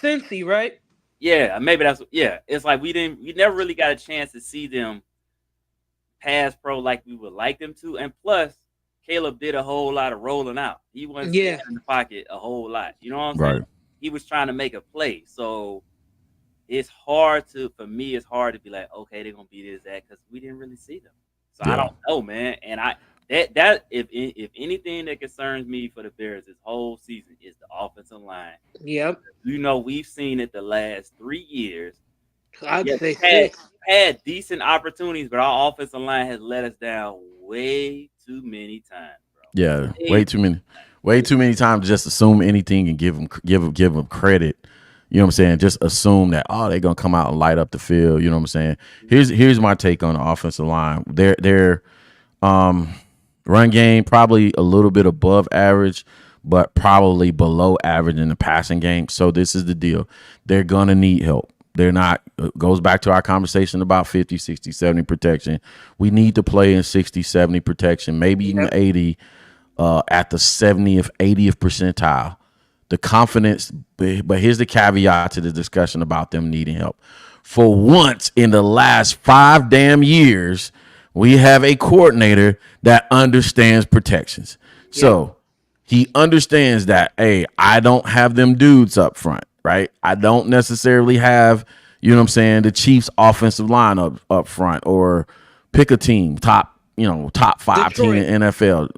Cincy, right? Yeah, maybe that's. Yeah, it's like we never really got a chance to see them pass pro like we would like them to, and plus Caleb did a whole lot of rolling out. He wasn't standing in the pocket a whole lot. You know what I'm saying? He was trying to make a play. So it's hard for me. It's hard to be like, okay, they're gonna be this that because we didn't really see them. So I Yeah. don't know, man. And that if anything that concerns me for the Bears this whole season is the offensive line. Yep. We've seen it the last 3 years. I'd say Had 6. had decent opportunities, but our offensive line has let us down way too many times, bro. Yeah, way too many. Way too many times to just assume anything and give them credit. You know what I'm saying? Just assume that they're gonna come out and light up the field. You know what I'm saying? Here's my take on the offensive line. Their run game probably a little bit above average, but probably below average in the passing game. So this is the deal. They're gonna need help. They're not, goes back to our conversation about 50, 60, 70 protection. We need to play in 60, 70 protection, maybe even 80 at the 70th, 80th percentile. The confidence, but here's the caveat to the discussion about them needing help. For once in the last 5 damn years, we have a coordinator that understands protections. Yeah. So he understands that, hey, I don't have them dudes up front, right? I don't necessarily have, you know what I'm saying, the Chiefs offensive line up front, or pick a team, top 5 team in NFL.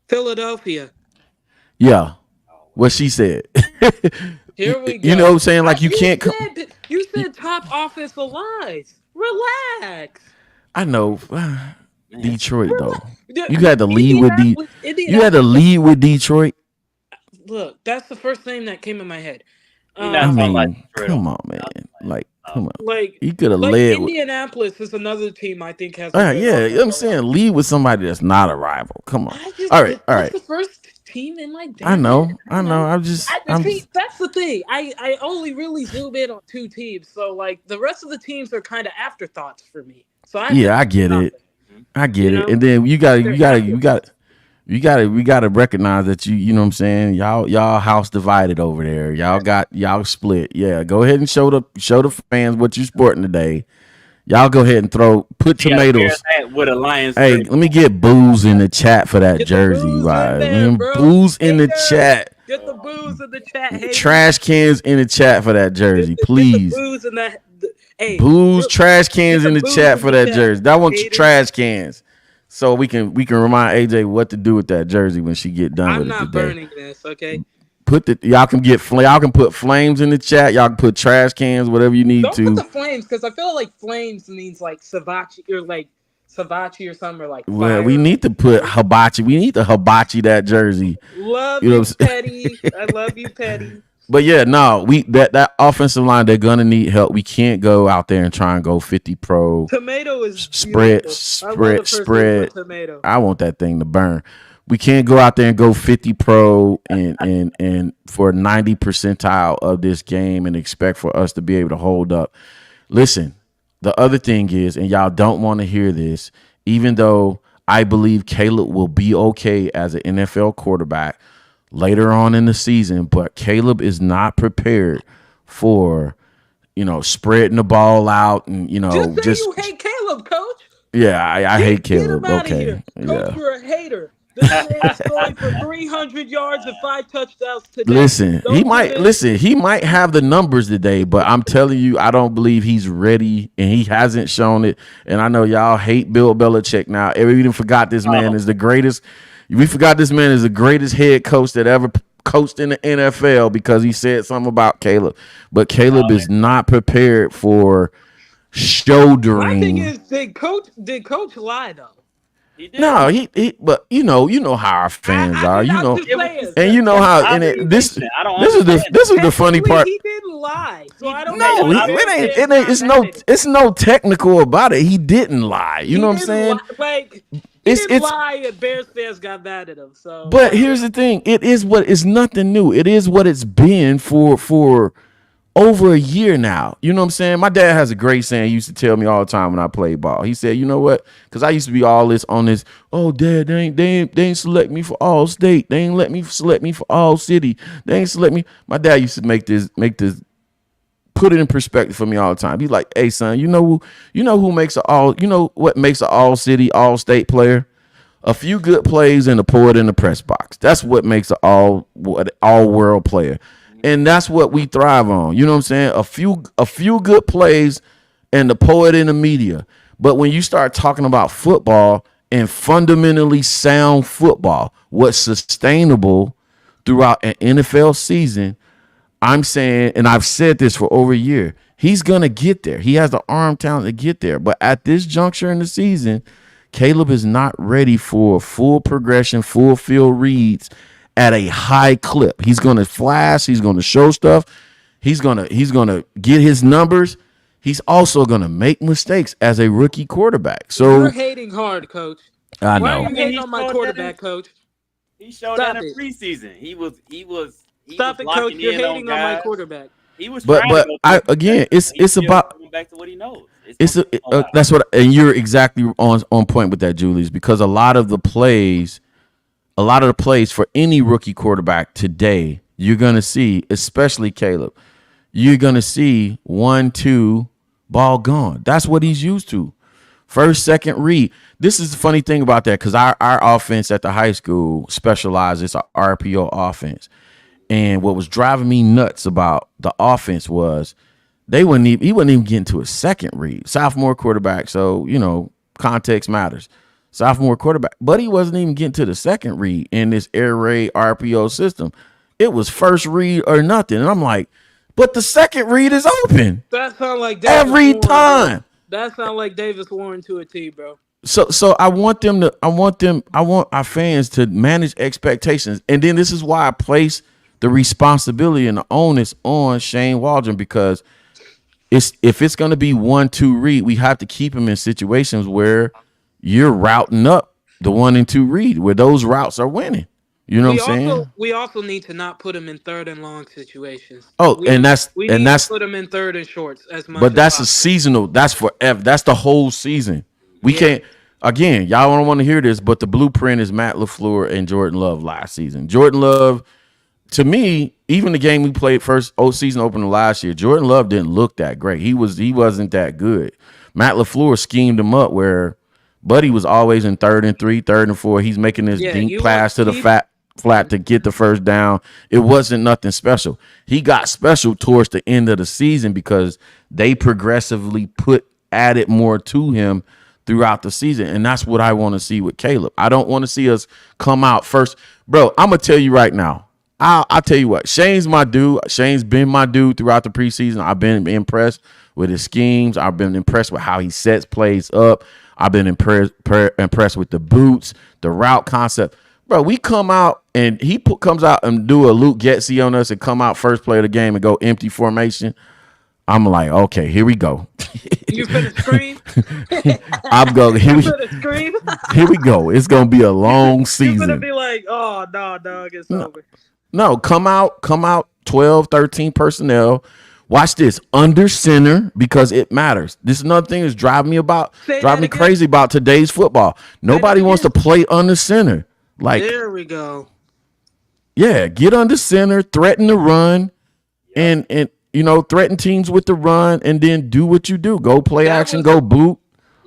Philadelphia. Yeah. What she said. Here we go. You know what I'm saying? Like, you can't you said top offensive lines. Relax. I know. Detroit though. You had to lead with You had to lead with Detroit. Look, that's the first thing that came in my head. I mean, come on, man. Like, come on. Like, you could have led. Indianapolis is another team I think has. Yeah, you know what I'm saying? Lead with somebody that's not a rival. Come on. All right. That's the first team in like. I know. That's the thing. I only really zoom in on 2 teams, so like the rest of the teams are kind of afterthoughts for me. So I get it. I get it. And then we gotta recognize that you know what I'm saying, y'all house divided over there. Y'all split. Yeah, go ahead and show the fans what you sporting today. Y'all go ahead and put tomatoes. With a Lions. Hey, let me get booze in the chat for that jersey, right? Booze in the chat. Get the booze in the chat. Hey, trash cans in the chat for that jersey, please. Get the booze in that. Booze, trash cans in the chat for that jersey. That one's trash cans. So we can remind AJ what to do with that jersey when she get done with it today. I'm not burning this, okay? Y'all can put flames in the chat. Y'all can put trash cans, whatever you need to. Don't put the flames, because I feel like flames means like Savachi or something, or like fire. Well, we need to put hibachi. We need to hibachi that jersey. Love you, Petty. I love you, Petty. But yeah, no, that offensive line, they're gonna need help. We can't go out there and try and go 50 pro. Tomato is spread. Tomato. I want that thing to burn. We can't go out there and go 50 pro and for 90 percentile of this game and expect for us to be able to hold up. Listen, the other thing is, and y'all don't want to hear this, even though I believe Caleb will be okay as an NFL quarterback later on in the season, but Caleb is not prepared for, spreading the ball out and, just you hate Caleb, Coach. Yeah, I hate Caleb. Okay. Coach, you're a hater. This man's going for 300 yards and 5 touchdowns today. Listen, he might have the numbers today, but I'm telling you, I don't believe he's ready, and he hasn't shown it. And I know y'all hate Bill Belichick now. Everybody forgot this man is the greatest. We forgot this man is the greatest head coach that ever coached in the NFL because he said something about Caleb. But Caleb is not prepared for shouldering. My thing is, did Coach lie though? No, but you know how our fans are, and you know how. And this is the funny part. He didn't lie, so I don't. No, it ain't. It's no technical about it. He didn't lie. You know what I'm saying? He didn't lie, and Bears fans got mad at him. So, but here's the thing: it's nothing new. It is what it's been for over a year now. You know what I'm saying? My dad has a great saying he used to tell me all the time when I played ball. He said, you know what? Because I used to be all this on this, oh, Dad, they ain't select me for all state. They ain't select me for all city. They ain't select me. My dad used to make this, put it in perspective for me all the time. He's like, hey, son, you know who makes what makes an all city, all state player? A few good plays and a poet in the press box. That's what makes an all world player. And that's what we thrive on. You know what I'm saying? A few good plays and the poet in the media. But when you start talking about football and fundamentally sound football, what's sustainable throughout an NFL season, I'm saying, and I've said this for over a year, he's going to get there. He has the arm talent to get there. But at this juncture in the season, Caleb is not ready for full progression, full field reads at a high clip. He's going to flash. He's going to show stuff. He's going to get his numbers. He's also going to make mistakes as a rookie quarterback. So you're hating hard, Coach. I know. Why are you hating on my quarterback, Coach? He showed that in preseason. He was Stop it, Coach. You're hating on my quarterback. He was but it's about going back to what he knows. That's what, and you're exactly on point with that, Julius, because a lot of the plays for any rookie quarterback today, you're gonna see, especially Caleb, you're gonna see 1-2 ball gone. That's what he's used to. First, second read. This is the funny thing about that, because our offense at the high school specializes our RPO offense. And what was driving me nuts about the offense was he wasn't even getting to a second read. Sophomore quarterback, so, context matters. Sophomore quarterback, but he wasn't even getting to the second read in this air raid RPO system. It was first read or nothing. And I'm like, but the second read is open. That sounds like Davis every Warren, time. Bro. That sounds like Davis Warren to a T, bro. So I want our fans to manage expectations. And then this is why I place the responsibility and the onus on Shane Waldron, because if it's going to be 1-2 read, we have to keep him in situations where you're routing up the 1 and 2 read, where those routes are winning. You know what I'm saying? We also need to not put him in third and long situations. We need to put him in third and shorts as much. But that's a seasonal. That's forever. That's the whole season. We can't. Again, y'all don't want to hear this, but the blueprint is Matt LaFleur and Jordan Love last season. Jordan Love, to me, even the game we played first season opener last year, Jordan Love didn't look that great. He wasn't that good. Matt LaFleur schemed him up where Buddy was always in 3rd and 3, 3rd and 4. He's making this deep pass to the flat to get the first down. It wasn't nothing special. He got special towards the end of the season because they progressively added more to him throughout the season. And that's what I want to see with Caleb. I don't want to see us come out first. Bro, I'm going to tell you right now. I'll tell you what. Shane's my dude. Shane's been my dude throughout the preseason. I've been impressed with his schemes. I've been impressed with how he sets plays up. I've been impressed with the boots, the route concept. Bro, we come out and he comes out and do a Luke Getsy on us and come out first play of the game and go empty formation. I'm like, okay, here we go. You finna scream? I'm going. Here we go. It's gonna be a long season. You're gonna be like, oh no, dog, it's over. No, come out 12, 13 personnel. Watch this, under center, because it matters. This is another thing that's driving me crazy about today's football. Nobody wants to play under center. Like, there we go. Yeah, get under center, threaten the run, and threaten teams with the run, and then do what you do. Go play action, go boot.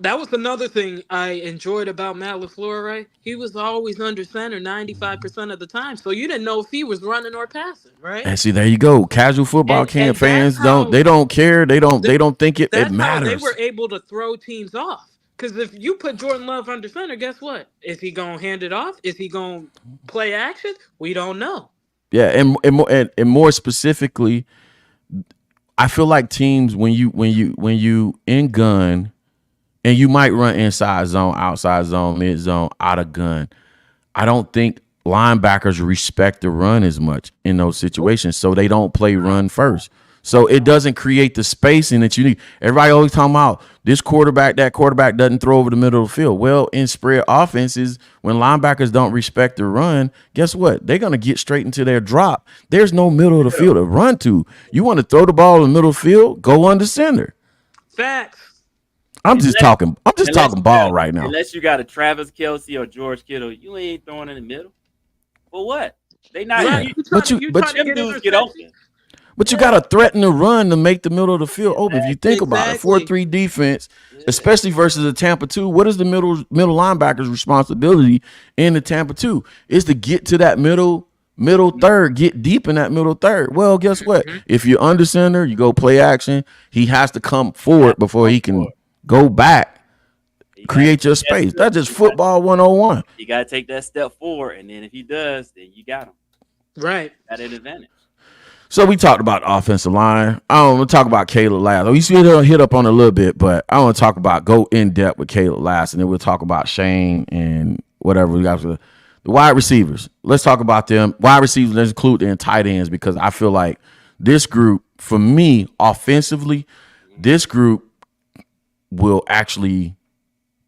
That was another thing I enjoyed about Matt LaFleur, right? He was always under center 95% of the time, so you didn't know if he was running or passing, right? And see, there you go. Casual football fans don't care. They don't think it matters. They were able to throw teams off. Because if you put Jordan Love under center, guess what? Is he gonna hand it off? Is he gonna play action? We don't know. Yeah, and more specifically, I feel like teams when you in gun, and you might run inside zone, outside zone, mid zone, out of gun. I don't think linebackers respect the run as much in those situations, so they don't play run first. So it doesn't create the spacing that you need. Everybody always talking about this quarterback, that quarterback doesn't throw over the middle of the field. Well, in spread offenses, when linebackers don't respect the run, guess what? They're going to get straight into their drop. There's no middle of the field to run to. You want to throw the ball in the middle of the field? Go under center. Facts. I'm just talking ball right now. Unless you got a Travis Kelce or George Kittle, you ain't throwing in the middle. For what? They not. Right. But dudes get open. But you got to threaten the run to make the middle of the field open. If you think about it, 4-3 defense, especially versus a Tampa 2, what is the middle linebacker's responsibility in the Tampa 2? Is to get to that middle middle third, get deep in that middle third. Well, guess what? Mm-hmm. If you're under center, you go play action. He has to come forward before he can go back, create your space. That's just football 101. You got to take that step forward, and then if he does, then you got him. Right. Got an advantage. So we talked about offensive line. I don't want to talk about Caleb last. We still hit up on it a little bit, but I want to go in depth with Caleb last, and then we'll talk about Shane and whatever we got. The wide receivers. Let's talk about them. Wide receivers, let's include their tight ends, because I feel like this group, for me, offensively, this group will actually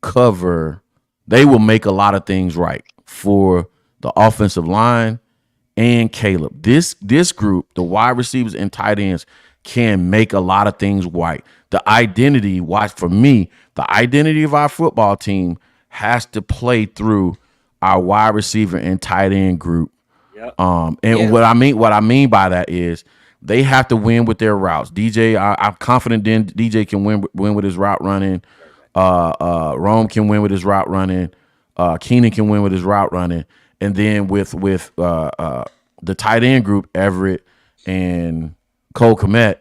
cover. They will make a lot of things right for the offensive line and Caleb. This group, the wide receivers and tight ends, can make a lot of things right. The identity, for me, the identity of our football team has to play through our wide receiver and tight end group. Yep. What I mean by that is they have to win with their routes. DJ, I'm confident then DJ can win with his route running. Rome can win with his route running. Keenan can win with his route running. And then with the tight end group, Everett and Cole Kmet,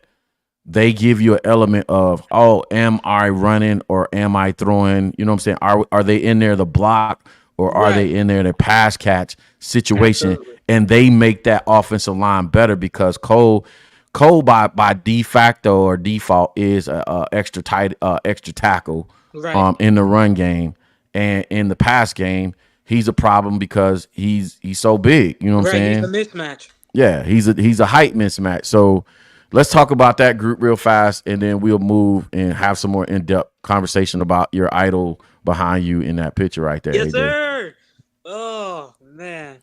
they give you an element of, am I running or am I throwing? You know what I'm saying? Are they in there the block or are they in there the pass catch situation? Absolutely. And they make that offensive line better because Cole by de facto or default is a extra tackle in the run game, and in the pass game he's a problem because he's so big. You know what I'm saying? He's a mismatch. Yeah, he's a height mismatch. So let's talk about that group real fast, and then we'll move and have some more in-depth conversation about your idol behind you in that picture right there. Yes, AJ. sir. Oh man,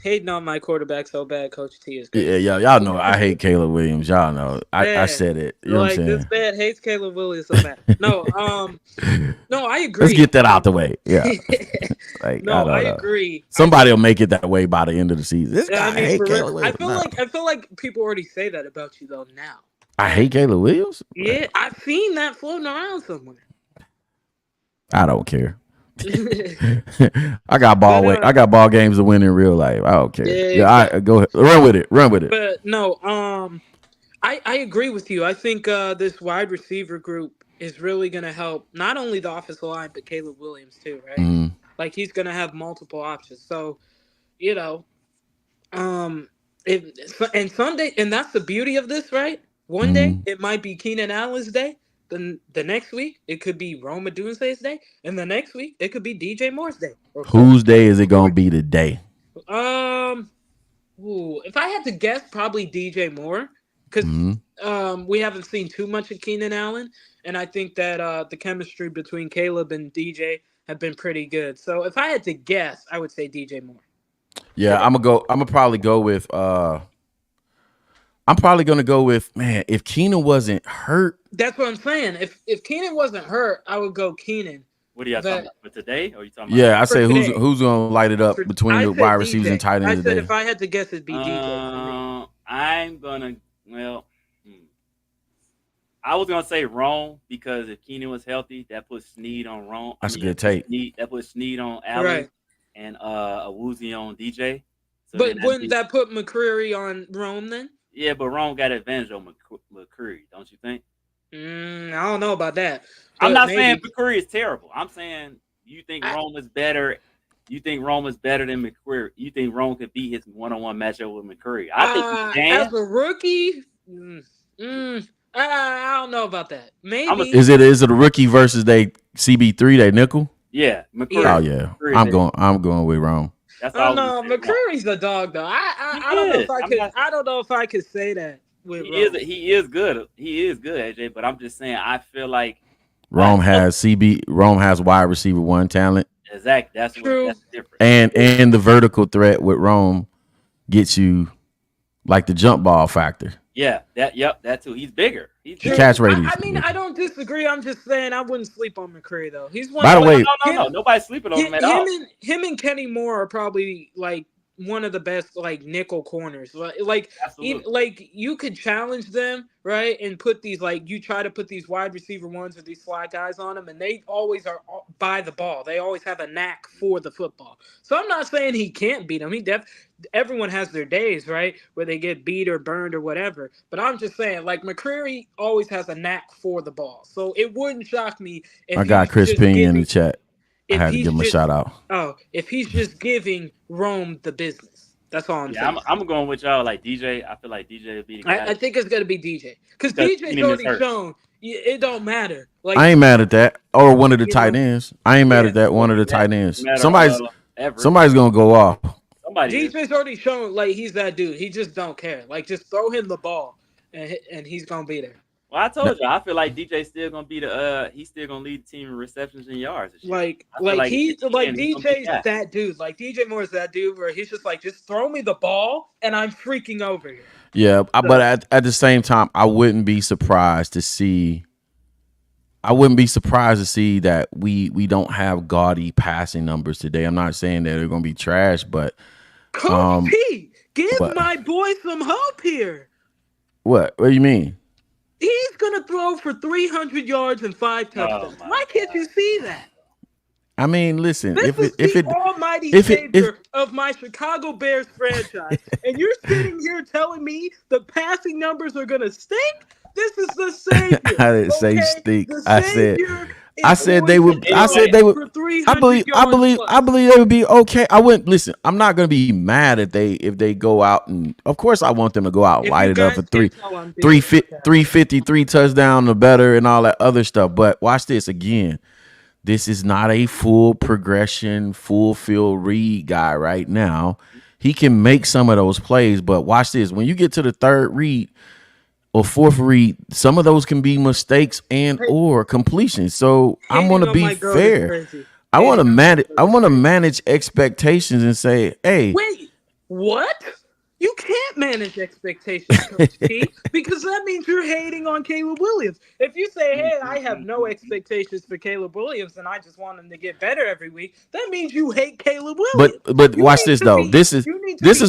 hating on my quarterback so bad, Coach T is good. Yeah, y'all know I hate Caleb Williams. Y'all know I said it. You know what I'm saying? This man hates Caleb Williams so bad. No, I agree. Let's get that out the way. Yeah. I agree. Somebody will make it that way by the end of the season. This guy hate Caleb Williams. I feel like people already say that about you though now. I hate Caleb Williams? Yeah, I've seen that floating around somewhere. I don't care. I got ball games to win in real life. I don't care. I go ahead. Run with it. But no, I agree with you. I think this wide receiver group is really gonna help not only the offensive line but Caleb Williams too, right? Mm. Like he's gonna have multiple options. So, and Sunday, and that's the beauty of this, right? One day it might be Keenan Allen's day. Then the next week it could be Rome Odunse's day, and the next week it could be DJ Moore's day. Whose day is it gonna be today? If I had to guess, probably DJ Moore, because we haven't seen too much of Keenan Allen, and I think that the chemistry between Caleb and DJ have been pretty good. So if I had to guess, I would say DJ Moore. Yeah, I'm gonna probably go with. I'm probably gonna go with, man, if Keenan wasn't hurt. That's what I'm saying. If Keenan wasn't hurt, I would go Keenan. What are you talking about for today? Or are you talking about? Yeah, I say who's gonna light it up between the wide receivers and tight ends today? I said if I had to guess, it'd be DJ. I'm gonna I was gonna say Rome because if Keenan was healthy, that puts Snead on Rome. That's a good take. That puts Snead on Allen and Awuzie on DJ. So but wouldn't that put McCreary on Rome then? Yeah, but Rome got advantage on McCreary, don't you think? I don't know about that. I'm not saying McCreary is terrible. I'm saying you think Rome is better. You think Rome is better than McCreary. You think Rome could beat his one-on-one matchup with McCreary. I think he can. As a rookie, I don't know about that. Maybe. Is it a rookie versus they CB3, they nickel? Yeah, McCreary. Oh yeah, McCreary, I'm going with Rome. No, McCreary's the dog though. I don't know if I could. I don't know if I could say that. He is good. He is good, AJ. But I'm just saying, I feel like Rome has wide receiver one talent. Exactly. That's different. And the vertical threat with Rome gets you like the jump ball factor. Yeah, that too. He's bigger. He's catch radius. I mean, I don't disagree. I'm just saying I wouldn't sleep on McCreary though. He's one. By the way, no, nobody's sleeping on him at all. Him and Kenny Moore are probably like one of the best like nickel corners. Like even Absolutely. like you could challenge them, right? And put these like you try to put these wide receiver ones or these slot guys on them, and they always are by the ball. They always have a knack for the football. So I'm not saying he can't beat them. Everyone has their days, right, where they get beat or burned or whatever. But I'm just saying, like McCreary always has a knack for the ball. So it wouldn't shock me if I got he's Chris just Pena in the giving chat. I if had to he's give him a just shout out. if he's just giving Rome the business. That's all I'm Yeah, saying. I'm going with y'all. Like DJ, I feel like DJ would be the guy I think it's gonna be DJ because because DJ's Keenum is already hurt. shown it don't matter. Like I ain't mad at that. Or one of the you know, tight ends. I ain't mad yeah. at that. One of the Yeah, tight no ends. matter ever. Somebody's gonna go off. Somebody is. DJ's already shown like he's that dude. He just don't care. Like just throw him the ball and he's gonna be there. Well, I told you, I feel like DJ's still gonna be he's still gonna lead the team in receptions and yards and shit. Like I feel he's at the like end, he's gonna be the DJ's guy. that dude. Like DJ Moore's that dude where he's just like just throw me the ball and I'm freaking over here. Yeah, So, but at the same time, I wouldn't be surprised to see that we don't have gaudy passing numbers today. I'm not saying that they're gonna be trash, but Coach P, give what? my boy some hope here. What do you mean? He's gonna throw for 300 yards and 5 touchdowns. Why can't you see that? I mean, listen, This is the almighty if savior of my Chicago Bears franchise, and you're sitting here telling me the passing numbers are gonna stink. This is the savior. I didn't say stink. The I said savior I is said going they to would. throw I said they would. for I 300 believe. yards plus. I believe they would be okay. I wouldn't listen. I'm not going to be mad if they go out and. Of course, I want them to go out and If light you it up guys for can't tell, I'm being sarcastic. 353 touchdown or better and all that other stuff. But watch this again. This is not a full progression, full field read guy right now. He can make some of those plays, but watch this. When you get to the third read or fourth read, some of those can be mistakes and or completions. So I'm going to be fair. I want to manage expectations and say, hey, wait, what? You can't manage expectations, Coach T, because that means you're hating on Caleb Williams. If you say, hey, I have no expectations for Caleb Williams and I just want him to get better every week, that means you hate Caleb Williams. But watch this though. This is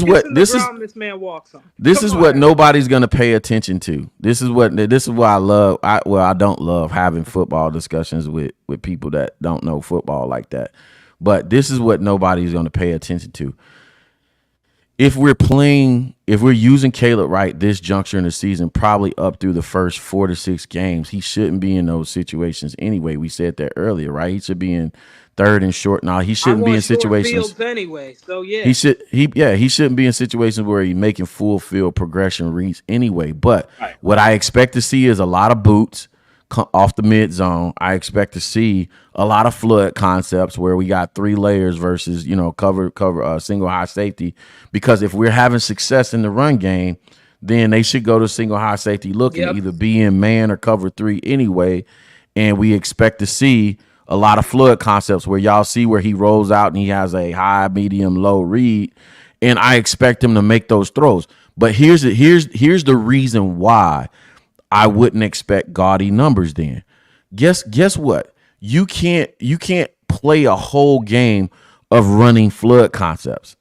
what this man walks on. This is what nobody's gonna pay attention to. This is why I love. I don't love having football discussions with people that don't know football like that. But this is what nobody's gonna pay attention to. If we're using Caleb right this juncture in the season, probably up through the first 4 to 6 games, he shouldn't be in those situations anyway. We said that earlier, right? He should be in third and short. Now he shouldn't be in situations anyway. So yeah, he shouldn't be in situations where he's making full field progression reads anyway. But what I expect to see is a lot of boots off the mid zone. I expect to see a lot of flood concepts where we got 3 layers versus cover single high safety, because if we're having success in the run game, then they should go to single high safety look and either be in man or cover 3 anyway. And we expect to see a lot of flood concepts where y'all see where he rolls out and he has a high, medium, low read, and I expect him to make those throws. But here's the reason why I wouldn't expect gaudy numbers then. Guess what? You can't play a whole game of running flood concepts.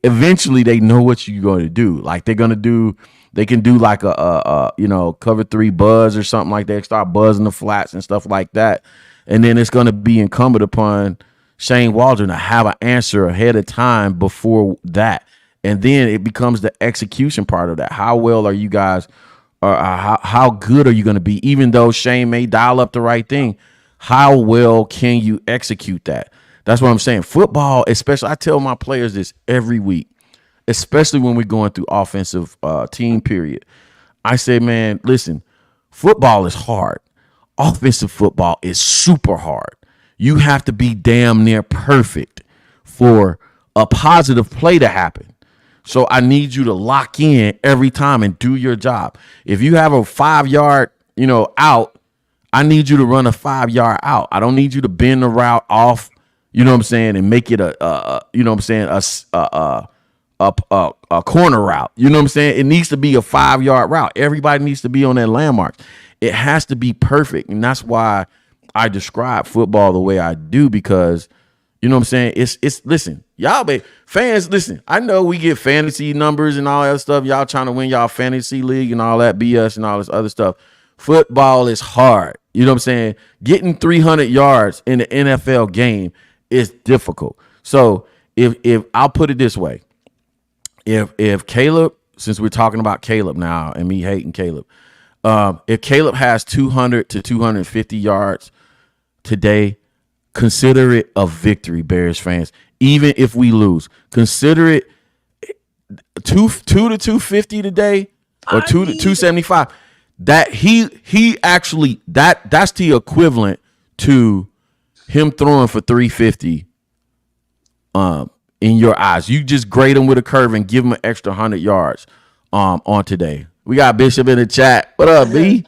Eventually they know what you're going to do. Like they can do like a cover 3 buzz or something like that. Start buzzing the flats and stuff like that. And then it's going to be incumbent upon Shane Waldron to have an answer ahead of time before that. And then it becomes the execution part of that. How well are you guys how good are you going to be? Even though Shane may dial up the right thing, how well can you execute that? That's what I'm saying. Football, especially, I tell my players this every week, especially when we're going through offensive team period. I say, man, listen, football is hard. Offensive football is super hard. You have to be damn near perfect for a positive play to happen. So I need you to lock in every time and do your job. If you have a 5-yard, out, I need you to run a 5-yard out. I don't need you to bend the route off, and make it a corner route. It needs to be a 5-yard route. Everybody needs to be on that landmark. It has to be perfect, and that's why I describe football the way I do, because You know what I'm saying? It's listen, y'all fans, listen. I know we get fantasy numbers and all that stuff. Y'all trying to win y'all fantasy league and all that BS and all this other stuff. Football is hard. You know what I'm saying? Getting 300 yards in the NFL game is difficult. So if I'll put it this way, if Caleb, since we're talking about Caleb now and me hating Caleb, if Caleb has 200 to 250 yards today, consider it a victory, Bears fans. Even if we lose, consider it two to 250 today, or 2 to 275. That he actually that's the equivalent to him throwing for 350. In your eyes, you just grade him with a curve and give him an extra 100 yards. On today, we got Bishop in the chat. What up, B?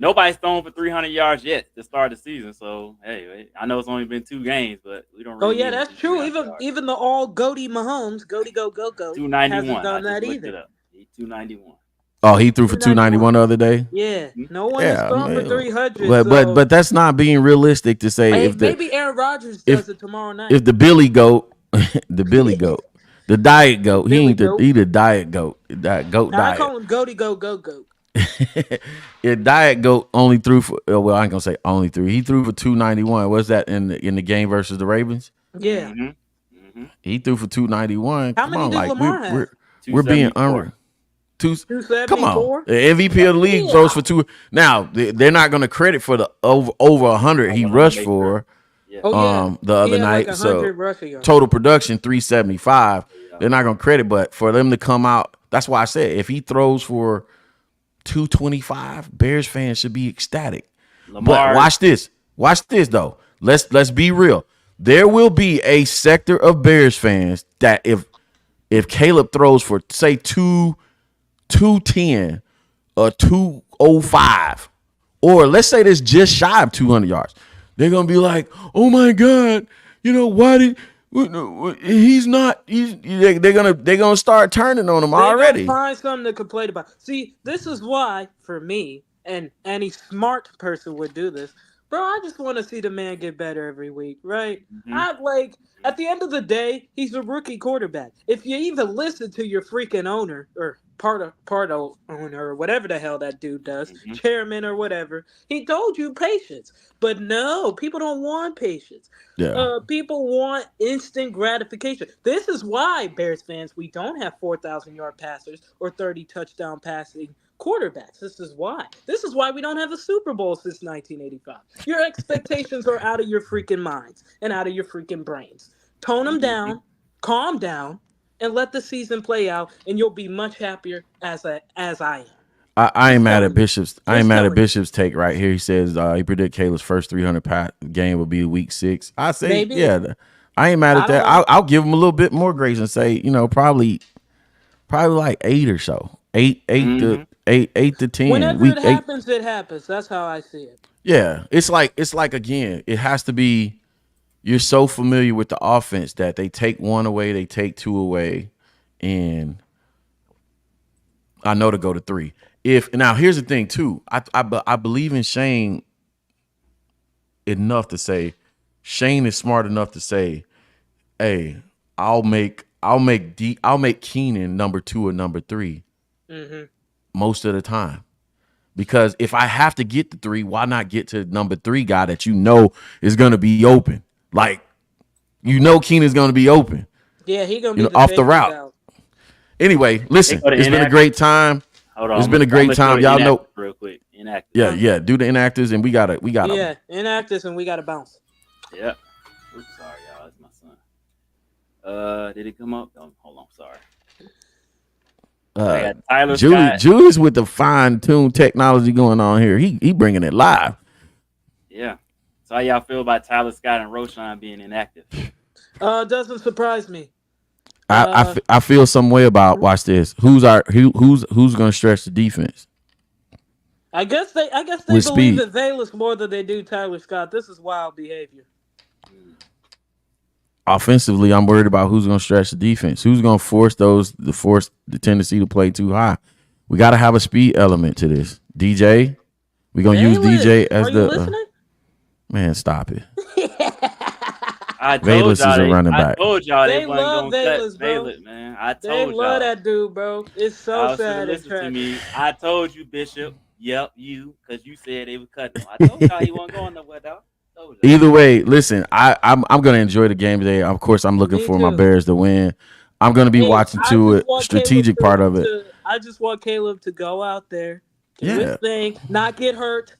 Nobody's thrown for 300 yards yet to start the season. So, hey, I know it's only been 2 games, but we don't really. Oh, yeah, that's true. Even the all Goaty Mahomes, Goaty go, 291. hasn't done that either. He's 291. Oh, he threw for 291 the other day? Yeah. No one has thrown for 300. But that's not being realistic to say. Maybe Aaron Rodgers does it tomorrow night. If the Billy Goat, the diet goat, he the diet goat. That goat diet. I call him Goaty go. Your diet goat only threw for, well, I ain't gonna say only threw. He threw for 291. Was that in the game versus the Ravens? Yeah. He threw for 291. How many did Lamar have? We're being unreal. 274. Come on, the MVP of the league throws for 2. Now they're not going to credit for the over 100 he rushed for. The other night. Like so total production 375. They're not going to credit, but for them to come out, that's why I said if he throws for 225, Bears fans should be ecstatic. But watch this though. Let's be real. There will be a sector of Bears fans that if Caleb throws for say 210 or 205, or let's say this just shy of 200 yards, they're gonna be like, "Oh my God, why did he's not?" They're gonna start turning on him already. Find something to complain about. See, this is why for me, and any smart person would do this, bro. I just want to see the man get better every week, right? At the end of the day, he's a rookie quarterback. If you even listen to your freaking owner or part owner or whatever the hell that dude does, chairman or whatever, he told you patience. But no, people don't want patience. Yeah. People want instant gratification. This is why, Bears fans, we don't have 4,000-yard passers or 30 touchdown passing quarterbacks. This is why we don't have a Super Bowl since 1985. Your expectations are out of your freaking minds and out of your freaking brains. Tone them down, calm down, and let the season play out, and you'll be much happier as I am. I ain't mad at Bishop's. I ain't mad at Bishop's take right here. He says he predict Caleb's first 300 game will be week 6. I say, maybe. Yeah, I ain't mad at that. I'll give him a little bit more grace and say, probably like 8 or so. 8 to 10. Whenever it happens, it happens. That's how I see it. Yeah, it's like again, it has to be. You're so familiar with the offense that they take 1 away, they take 2 away, and I know to go to 3. Now here's the thing too. I believe in Shane enough to say Shane is smart enough to say, "Hey, I'll make Keenan number 2 or number 3 most of the time." Because if I have to get the 3, why not get to number 3 guy that is going to be open? Like, Keenan's going to be open. Yeah, he's going to be off the route. Out. Anyway, listen, it's been a great time. Hold on, it's been a great time. Y'all know. Real quick, inactive. Yeah. Do the inactives, and we got it. Yeah, inactives, and we got to bounce. Yeah. Oops, sorry, y'all. It's my son. Did it come up? Oh, hold on, sorry. Tyler Julius with the fine-tuned technology going on here. He bringing it live. Yeah. So how y'all feel about Tyler Scott and Roschon being inactive? Doesn't surprise me. I feel some way about, watch this. Who's going to stretch the defense? I guess they believe in Valus more than they do Tyler Scott. This is wild behavior. Offensively, I'm worried about who's going to stretch the defense. Who's going to force the tendency to play too high? We got to have a speed element to this. DJ, we're going to use DJ as Are you listening? Man, stop it. I told Valus y'all is a they. running I back. told y'all they They wasn't love gonna cut Valus, bro. Baylor, man. I They told love y'all. that dude, bro. It's so Y'all should have sad and listened to tragic. me. I told you, Bishop. Yep, you, because you said they would cut him. I told y'all he wasn't going nowhere, dog. Told y'all. Either way, listen, I'm gonna enjoy the game today. Of course, I'm looking Me for my too. Bears to win. I'm gonna be Hey, watching to it, strategic part of it. I just want Caleb to go out there, do his Yeah, thing, not get hurt.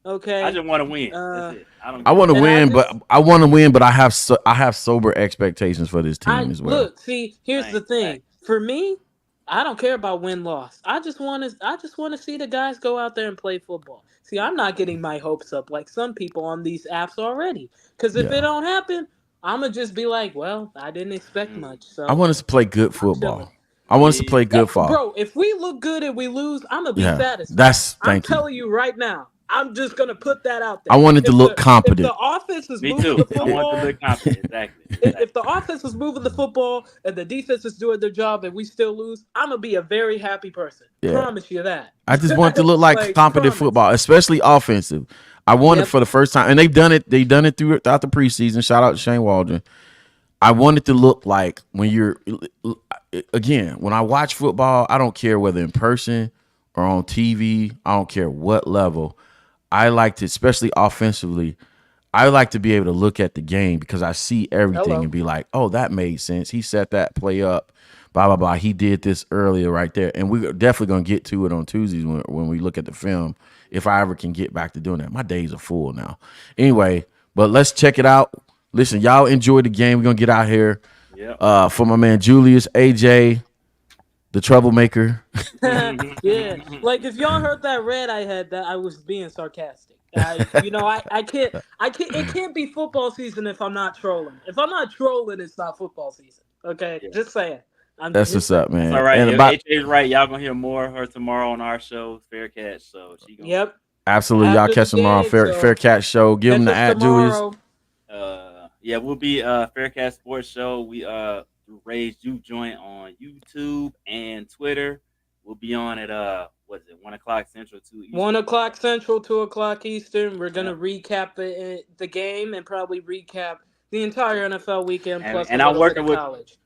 I Okay. just want to win. That's Uh, it. I don't I give a want to and damn. I win, but just I have sober expectations for this I team as well. look, see, here's the Same thing. fact. For me, I don't care about win loss. I just want to see the guys go out there and play football. See, I'm not getting my hopes up like some people on these apps already. Cuz if it Yeah, don't happen, I'm going to just be like, well, I didn't expect Mm. much. I So, want us to play good I'm chilling. football. I want us to Me play good football. Bro, if we look good and we lose, I'm gonna be Yeah, satisfied. I'm thank you. telling you right now. I'm just gonna put that out I there. wanted to look If the competent. offense is Me moving the too. I want to football, look confident. Exactly. if Exactly. the offense is moving the football and the defense is doing their job and we still lose, I'm gonna be a very happy person. Yeah, Promise you that. I just want it to look like Like competent promise. football, especially offensive. I wanted Yep. for the first time, and they've done it. They've done it throughout the preseason. Shout out to Shane Waldron. I want it to look like when you're again when I watch football. I don't care whether in person or on TV. I don't care what level. I like to, especially offensively. I like to be able to look at the game because I see everything Hello. and be like, oh, that made sense. He set that play up, blah, blah, blah. He did this earlier right there. And we're definitely going to get to it on Tuesdays when we look at the film, if I ever can get back to doing that. My days are full now. Anyway, but let's check it out. Listen, y'all enjoy the game. We're going to get out here. Yep. For my man Julius, AJ, the troublemaker. Yeah. Like if y'all heard that red I had, that I was being sarcastic. I can't it can't be football season if I'm not trolling. If I'm not trolling, it's not football season. Okay? Yeah. Just saying. I'm That's just what's saying. up, That's man. all right. And If about AJ's right, y'all gonna hear more of her tomorrow on our show, Fair Catch. So she gonna. Yep. absolutely, y'all After the catch them on game, Fair so Cat Show. Give them catch the us at Julius. tomorrow. Yeah, we'll be Faircast Sports Show. We raised Juke Joint on YouTube and Twitter. We'll be on at 1 o'clock Central, 2 Eastern. 1 o'clock Central, 2 o'clock Eastern. We're gonna Yeah. recap the game and probably recap the entire NFL weekend plus And a I'm little bit working of with college.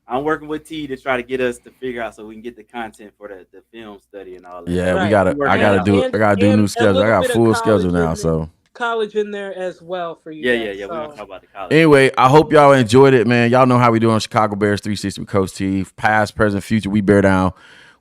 T to try to get us to figure out so we can get the content for the film study and all that. Yeah, Right. I gotta do it. I gotta do a new schedule. I got a full schedule now. So college in there as well for you Yeah. guys. We're gonna So talk about the college. anyway, I hope y'all enjoyed it, man. Y'all know how we do on Chicago Bears 360 with Coach T. Past, present, future, we bear down.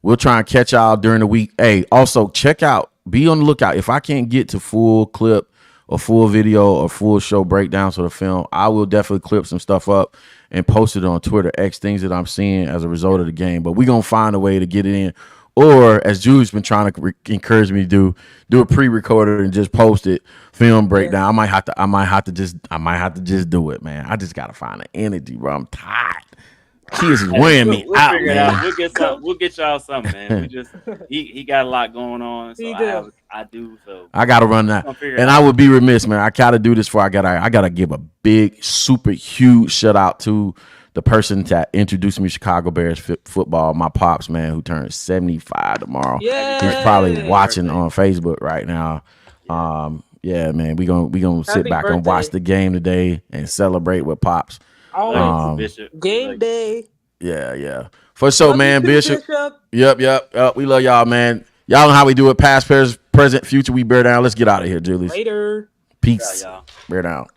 We'll try and catch y'all during the week. Hey, also check out, be on the lookout. If I can't get to full clip or full video or full show breakdowns of the film, I will definitely clip some stuff up and post it on Twitter, X, things that I'm seeing as a result of the game. But we're going to find a way to get it in. Or as Julie's been trying to encourage me to do a pre-recorded and just post it, film breakdown. I might have to just do it, man. I just gotta find the energy, bro. I'm tired. Kids is wearing me We'll out, figure it man. out. We'll get y'all something, man. We just he got a lot going on, so I do. So I gotta run that, and I would be remiss, man. I gotta do this for. I gotta give a big, super huge shout out to the person that introduced me to Chicago Bears football. My pops, man, who turns 75 tomorrow. yeah, He's probably watching on Facebook right now. Yeah, man, we gonna sit back and watch the game today and celebrate with pops. Game day. Yeah. For sure, man, too, Bishop. Yep. We love y'all, man. Y'all know how we do it. Past, present, future. We bear down. Let's get out of here, Julius. Later. Peace. y'all. Bear down.